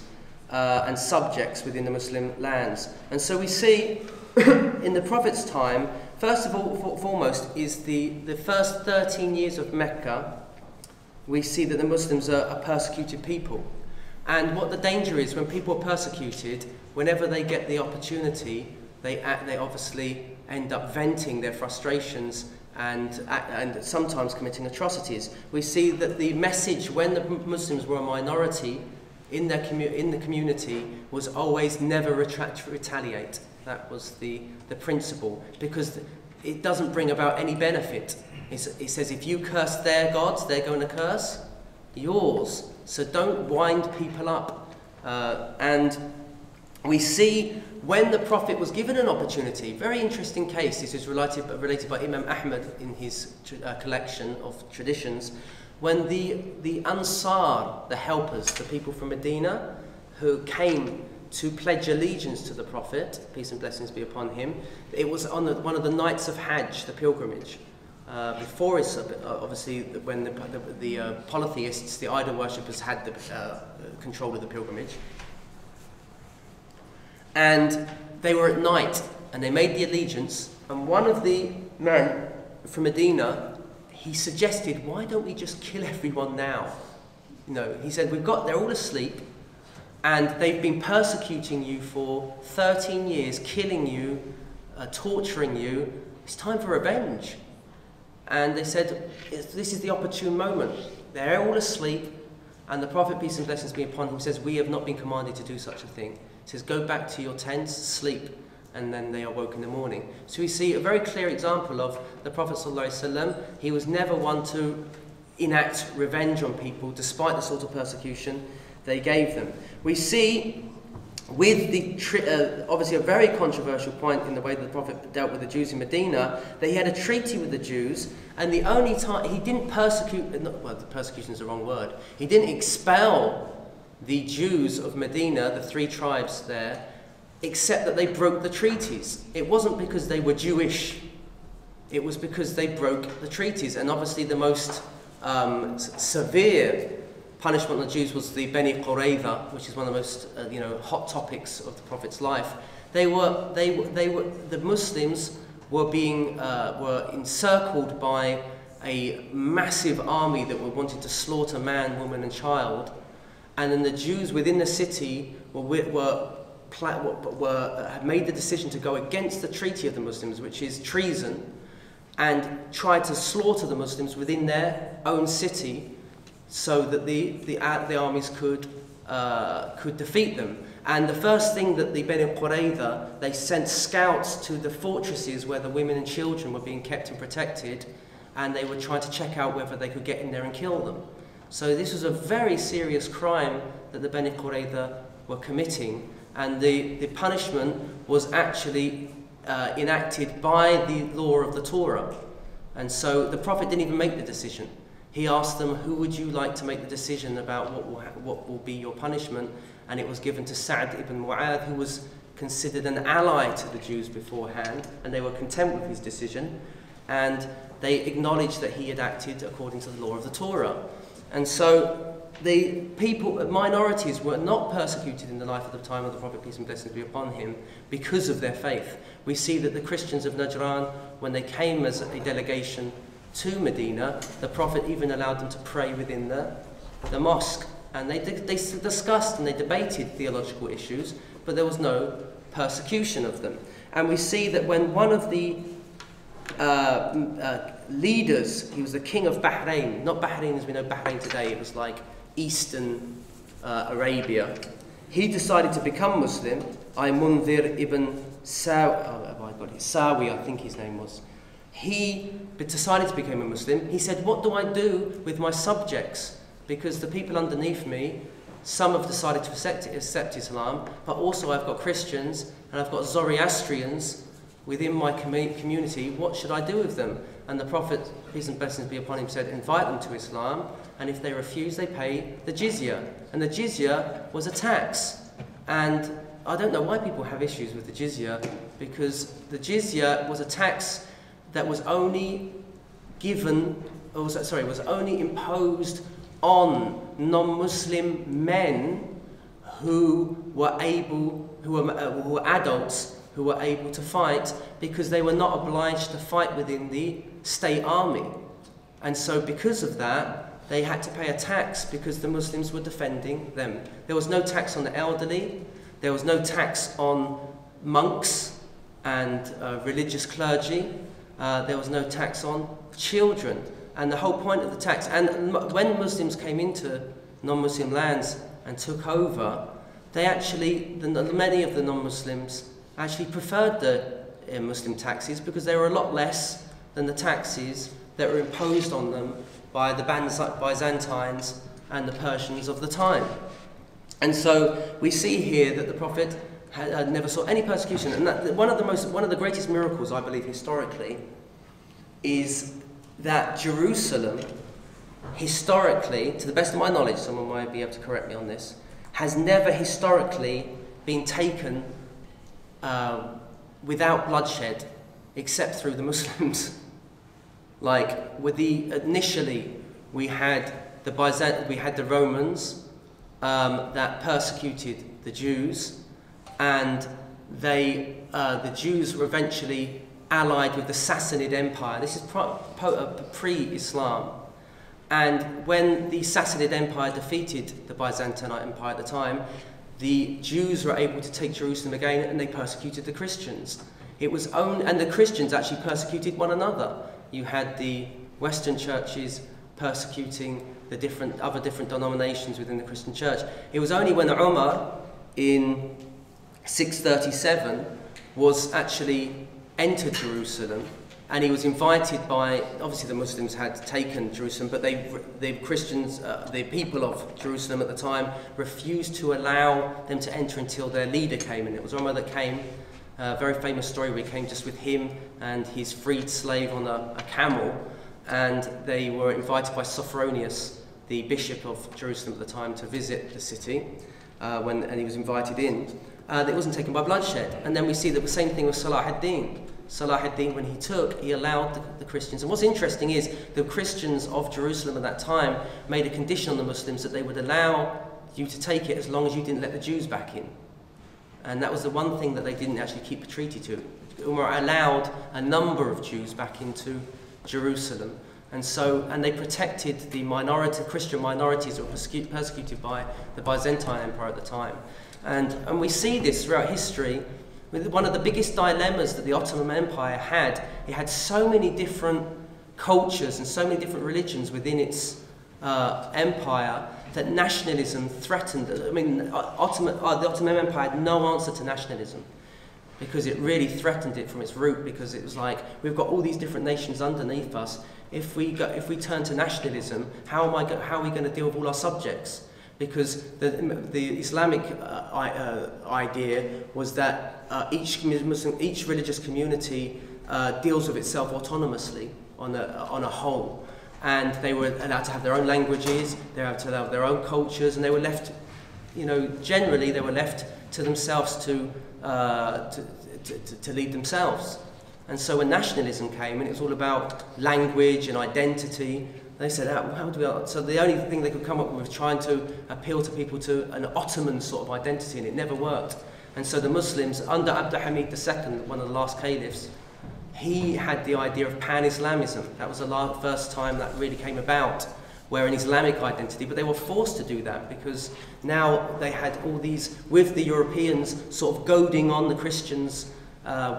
and subjects within the Muslim lands. And so we see in the Prophet's time, first of all, foremost, is the first 13 years of Mecca, we see that the Muslims are a persecuted people. And what the danger is, when people are persecuted, whenever they get the opportunity, they obviously end up venting their frustrations and sometimes committing atrocities. We see that the message when the Muslims were a minority in the community was always never retaliate. That was the principle, because it doesn't bring about any benefit. It says if you curse their gods, they're going to curse yours. So don't wind people up. And we see when the Prophet was given an opportunity, very interesting case, this is related by Imam Ahmad in his collection of traditions, when the Ansar, the helpers, the people from Medina, who came to pledge allegiance to the Prophet, peace and blessings be upon him, it was on one of the nights of Hajj, the pilgrimage. Before it's obviously when the polytheists, the idol worshippers, had the control of the pilgrimage. And they were at night, and they made the allegiance, and one of the men from Medina, he suggested, why don't we just kill everyone now? He said, they're all asleep, and they've been persecuting you for 13 years, killing you, torturing you. It's time for revenge. And they said, this is the opportune moment. They're all asleep, and the Prophet, peace and blessings be upon him, says, we have not been commanded to do such a thing. He says, go back to your tents, sleep, and then they are woke in the morning. So we see a very clear example of the Prophet ﷺ. He was never one to enact revenge on people, despite the sort of persecution they gave them. We see with the obviously a very controversial point in the way that the Prophet dealt with the Jews in Medina, that he had a treaty with the Jews, and the only time he didn't persecution is the wrong word. He didn't expel the Jews of Medina, the 3 tribes there, except that they broke the treaties. It wasn't because they were Jewish, it was because they broke the treaties. And obviously the most severe punishment on the Jews was the Beni Qurayza, which is one of the most hot topics of the Prophet's life. The Muslims were encircled by a massive army that were wanting to slaughter man, woman and child, and then the Jews within the city had made the decision to go against the treaty of the Muslims, which is treason, and tried to slaughter the Muslims within their own city, so that the armies could defeat them. And the first thing that the Beni Qurayza, they sent scouts to the fortresses where the women and children were being kept and protected, and they were trying to check out whether they could get in there and kill them. So this was a very serious crime that the Beni Qurayza were committing, and the punishment was actually enacted by the law of the Torah. And so the Prophet didn't even make the decision. He asked them, who would you like to make the decision about what will be your punishment? And it was given to Sa'd ibn Mu'adh, who was considered an ally to the Jews beforehand, and they were content with his decision, and they acknowledged that he had acted according to the law of the Torah. And so the people, minorities, were not persecuted in the life of the time of the Prophet, peace and blessings be upon him, because of their faith. We see that the Christians of Najran, when they came as a delegation to Medina, the Prophet even allowed them to pray within the mosque. And they discussed and they debated theological issues, but there was no persecution of them. And we see that when one of the leaders, he was the king of Bahrain, not Bahrain as we know Bahrain today, it was like Eastern Arabia. He decided to become Muslim. Munzir ibn Sawi, I think his name was. He decided to become a Muslim. He said, what do I do with my subjects? Because the people underneath me, some have decided to accept Islam, but also I've got Christians and I've got Zoroastrians within my community. What should I do with them? And the Prophet, peace and blessings be upon him, said, invite them to Islam, and if they refuse, they pay the jizya. And the jizya was a tax. And I don't know why people have issues with the jizya, because the jizya was a tax that was only was only imposed on non-Muslim men who were adults, who were able to fight, because they were not obliged to fight within the state army. And so because of that, they had to pay a tax because the Muslims were defending them. There was no tax on the elderly, there was no tax on monks and religious clergy, there was no tax on children. And the whole point of the tax, and when Muslims came into non-Muslim lands and took over, they actually, many of the non-Muslims actually preferred the Muslim taxes because they were a lot less than the taxes that were imposed on them by the Byzantines and the Persians of the time. And so we see here that the Prophet had never saw any persecution. And that one of the greatest miracles, I believe, historically, is that Jerusalem, historically, to the best of my knowledge, someone might be able to correct me on this, has never historically been taken without bloodshed, except through the Muslims. Like initially, we had the Romans that persecuted the Jews, and the Jews were eventually allied with the Sassanid Empire. This is pre-Islam. And when the Sassanid Empire defeated the Byzantine Empire at the time, the Jews were able to take Jerusalem again, and they persecuted the Christians. And the Christians actually persecuted one another. You had the Western churches persecuting the other different denominations within the Christian church. It was only when Umar, in 637, was actually entered Jerusalem, and he was invited by, obviously the Muslims had taken Jerusalem, but the Christians, the people of Jerusalem at the time, refused to allow them to enter until their leader came. And it was Umar that came, a very famous story where he came just with him and his freed slave on a camel, and they were invited by Sophronius, the bishop of Jerusalem at the time, to visit the city, and he was invited in. It wasn't taken by bloodshed. And then we see that the same thing with Salah ad-Din. Salah ad-Din, when he allowed the Christians. And what's interesting is the Christians of Jerusalem at that time made a condition on the Muslims that they would allow you to take it as long as you didn't let the Jews back in. And that was the one thing that they didn't actually keep a treaty to. Umar allowed a number of Jews back into Jerusalem. And they protected the Christian minorities that were persecuted by the Byzantine Empire at the time. And we see this throughout history. One of the biggest dilemmas that the Ottoman Empire had, it had so many different cultures and so many different religions within its empire that nationalism threatened. I mean, the Ottoman Empire had no answer to nationalism, because it really threatened it from its root, because it was like, we've got all these different nations underneath us. If we turn to nationalism, how are we going to deal with all our subjects? because the Islamic idea was that each religious community deals with itself autonomously on a whole, and they were allowed to have their own languages, they were allowed to have their own cultures, and they were left, generally they were left to themselves to lead themselves. And so when nationalism came, and it was all about language and identity, they said, how do we... So the only thing they could come up with was trying to appeal to people to an Ottoman sort of identity, and it never worked. And so the Muslims, under Abd al-Hamid II, one of the last caliphs, he had the idea of pan-Islamism. That was the first time that really came about, where an Islamic identity, but they were forced to do that because now they had all these, with the Europeans sort of goading on the Christians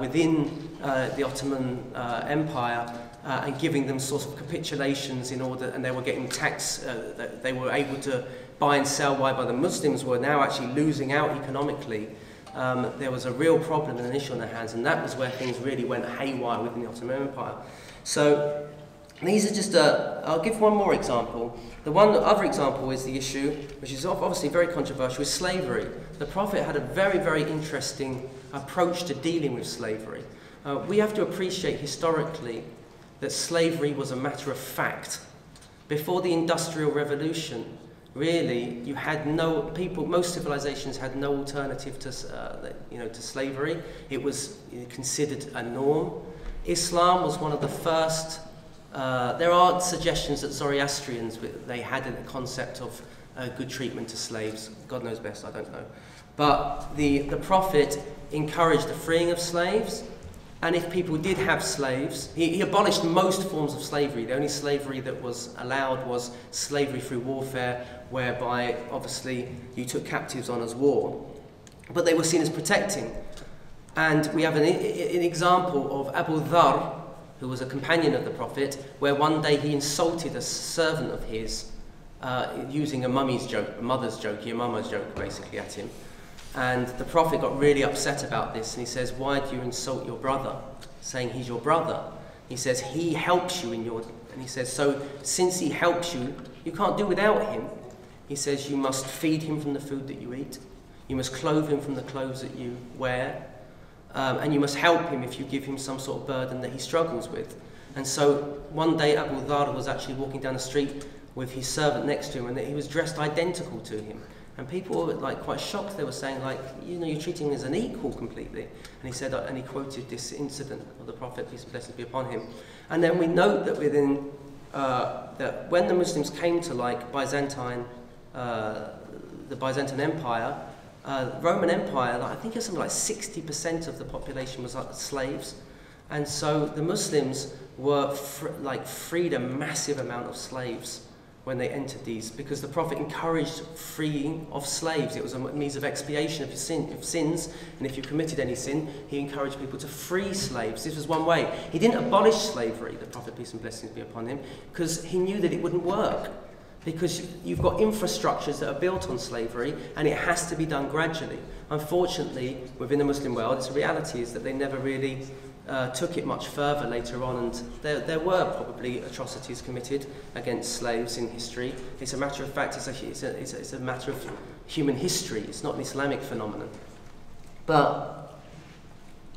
within the Ottoman Empire, and giving them sort of capitulations in order, and they were getting tax, they were able to buy and sell, while the Muslims were now actually losing out economically. There was a real problem and an issue on their hands, and that was where things really went haywire within the Ottoman Empire. So these are just I'll give one more example. The other example is the issue, which is obviously very controversial, is slavery. The Prophet had a very, very interesting approach to dealing with slavery. We have to appreciate historically that slavery was a matter of fact. Before the Industrial Revolution, really, you had most civilizations had no alternative to slavery. It was considered a norm. Islam was one of the first. There are suggestions that Zoroastrians, they had a concept of good treatment to slaves. God knows best, I don't know. But the Prophet encouraged the freeing of slaves, and if people did have slaves, he abolished most forms of slavery. The only slavery that was allowed was slavery through warfare, whereby obviously you took captives on as war. But they were seen as protecting. And we have an example of Abu Dhar, who was a companion of the Prophet, where one day he insulted a servant of his, using a mother's joke basically at him. And the Prophet got really upset about this, and he says, why do you insult your brother? Saying he's your brother. He says, he helps you in your... And he says, so since he helps you, you can't do without him. He says, you must feed him from the food that you eat. You must clothe him from the clothes that you wear. And you must help him if you give him some sort of burden that he struggles with. And so one day Abu Dhar was actually walking down the street with his servant next to him, and he was dressed identical to him. And people were quite shocked. They were saying you're treating him as an equal completely. And he said, and he quoted this incident of the Prophet, peace and blessings be upon him. And then we note that that when the Muslims came to Byzantine, the Byzantine Empire, Roman Empire, I think it's something like 60% of the population was slaves. And so the Muslims were freed a massive amount of slaves when they entered these, because the Prophet encouraged freeing of slaves. It was a means of expiation of sins, and if you committed any sin, he encouraged people to free slaves. This was one way. He didn't abolish slavery, the Prophet, peace and blessings be upon him, because he knew that it wouldn't work. Because you've got infrastructures that are built on slavery, and it has to be done gradually. Unfortunately, within the Muslim world, it's a reality is that they never really took it much further later on, and there were probably atrocities committed against slaves in history. It's a matter of fact, it's a matter of human history. It's not an Islamic phenomenon. But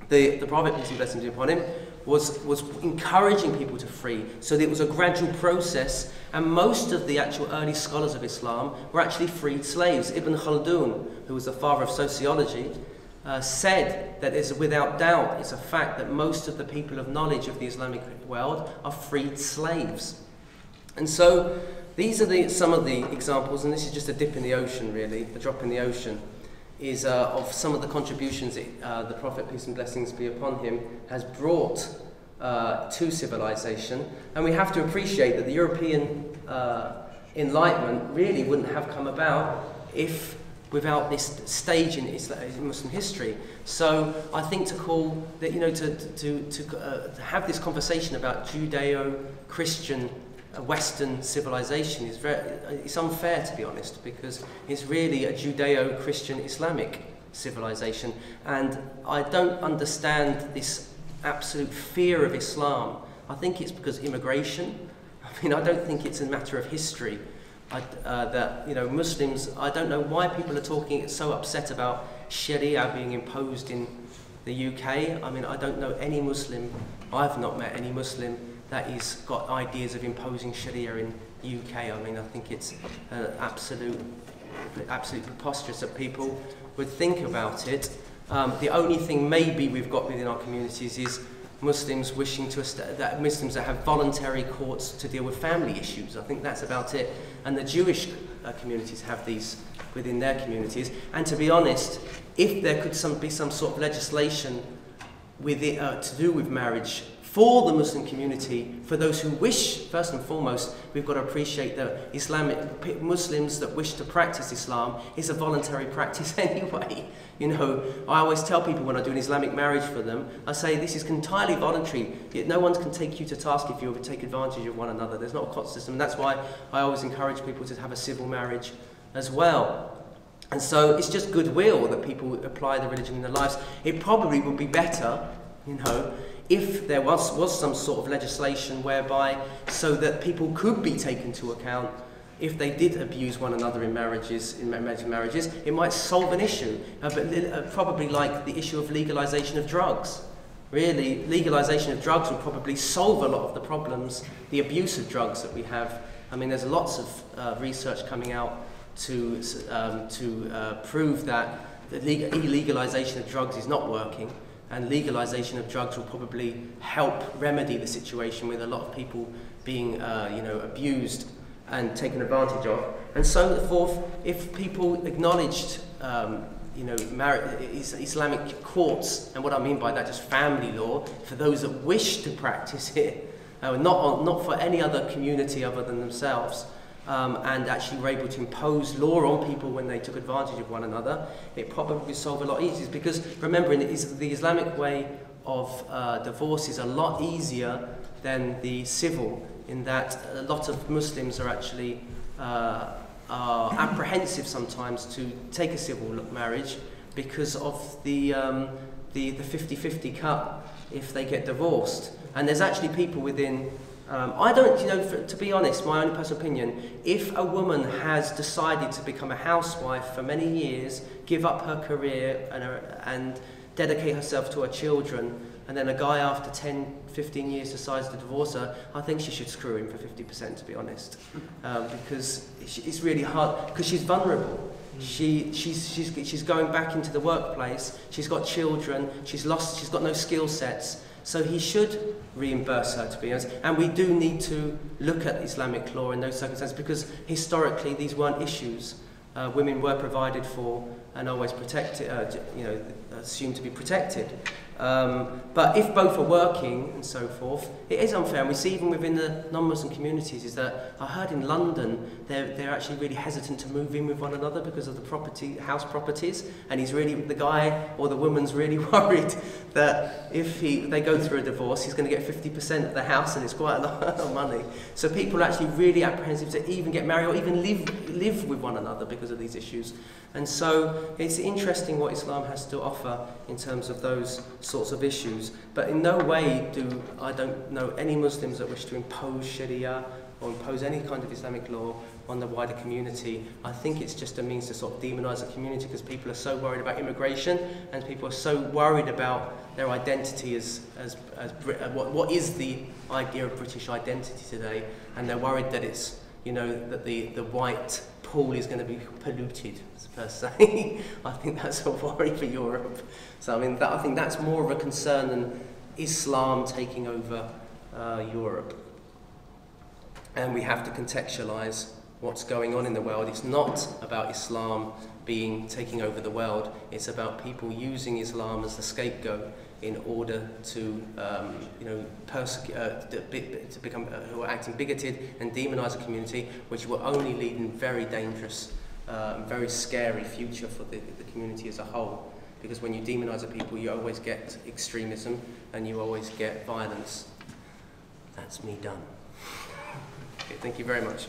the Prophet, peace and blessings be upon him, was encouraging people to free, so that it was a gradual process, and most of the actual early scholars of Islam were actually freed slaves. Ibn Khaldun, who was the father of sociology, said that it's without doubt, it's a fact that most of the people of knowledge of the Islamic world are freed slaves. And so these are some of the examples, and this is just a dip in the ocean really, a drop in the ocean, is of some of the contributions that the Prophet, peace and blessings be upon him, has brought to civilization. And we have to appreciate that the European Enlightenment really wouldn't have come about without this stage in Muslim history. So I think to call that, to have this conversation about Judeo-Christian Western civilization it's unfair, to be honest, because it's really a Judeo-Christian Islamic civilization, and I don't understand this absolute fear of Islam. I think it's because immigration. I mean, I don't think it's a matter of history. that Muslims, I don't know why people are talking so upset about Sharia being imposed in the UK. I mean, I don't know any Muslim, I've not met any Muslim that has got ideas of imposing Sharia in UK. I mean, I think it's absolutely preposterous that people would think about it. The only thing maybe we've got within our communities is Muslims wishing to Muslims that have voluntary courts to deal with family issues. I think that's about it. And the Jewish communities have these within their communities. And to be honest, if there could be some sort of legislation with it, to do with marriage for the Muslim community, for those who wish, first and foremost, we've got to appreciate that Islamic Muslims that wish to practice Islam is a voluntary practice anyway. I always tell people when I do an Islamic marriage for them, I say this is entirely voluntary. Yet no one can take you to task if you ever take advantage of one another. There's not a court system, and that's why I always encourage people to have a civil marriage as well. And so it's just goodwill that people apply the religion in their lives. It probably would be better, if there was some sort of legislation whereby so that people could be taken to account if they did abuse one another in marriages, it might solve an issue. But probably like the issue of legalization of drugs. Really, legalization of drugs would probably solve a lot of the problems, the abuse of drugs that we have. I mean, there's lots of research coming out to prove that the illegalization of drugs is not working. And legalization of drugs will probably help remedy the situation with a lot of people being, abused and taken advantage of. And so forth, if people acknowledged, Islamic courts, and what I mean by that, just family law, for those that wish to practice it, not for any other community other than themselves, and actually were able to impose law on people when they took advantage of one another, it probably would solve a lot easier. Because remember, the Islamic way of divorce is a lot easier than the civil, in that a lot of Muslims are actually are apprehensive sometimes to take a civil to because of the 50-50 cut if they get divorced. And there's actually people within I don't, to be honest, my own personal opinion, if a woman has decided to become a housewife for many years, give up her career and dedicate herself to her children, and then a guy after 10, 15 years decides to divorce her, I think she should screw him for 50%, to be honest. Because it's really hard, because she's vulnerable. She's going back into the workplace, she's got children, she's got no skill sets. So he should reimburse her, to be honest. And we do need to look at Islamic law in those circumstances, because historically these weren't issues. Women were provided for and always protected, assumed to be protected. But if both are working and so forth, it is unfair. And we see even within the non-Muslim communities is that I heard in London they're actually really hesitant to move in with one another because of the house properties, and the guy or the woman's really worried that if they go through a divorce, he's going to get 50% of the house, and it's quite a lot of money. So people are actually really apprehensive to even get married or even live with one another because of these issues. And so it's interesting what Islam has to offer in terms of those sorts of issues. But in no way I don't know any Muslims that wish to impose Sharia or impose any kind of Islamic law on the wider community. I think it's just a means to sort of demonize the community, because people are so worried about immigration, and people are so worried about their identity as what is the idea of British identity today, and they're worried that it's that the white pool is going to be polluted, per se. I think that's a worry for Europe. So I think that's more of a concern than Islam taking over Europe. And we have to contextualize what's going on in the world. It's not about Islam taking over the world. It's about people using Islam as the scapegoat in order to, who are acting bigoted and demonize a community, which will only lead in very dangerous, very scary future for the community as a whole. Because when you demonize a people, you always get extremism and you always get violence. That's me done. Okay, thank you very much.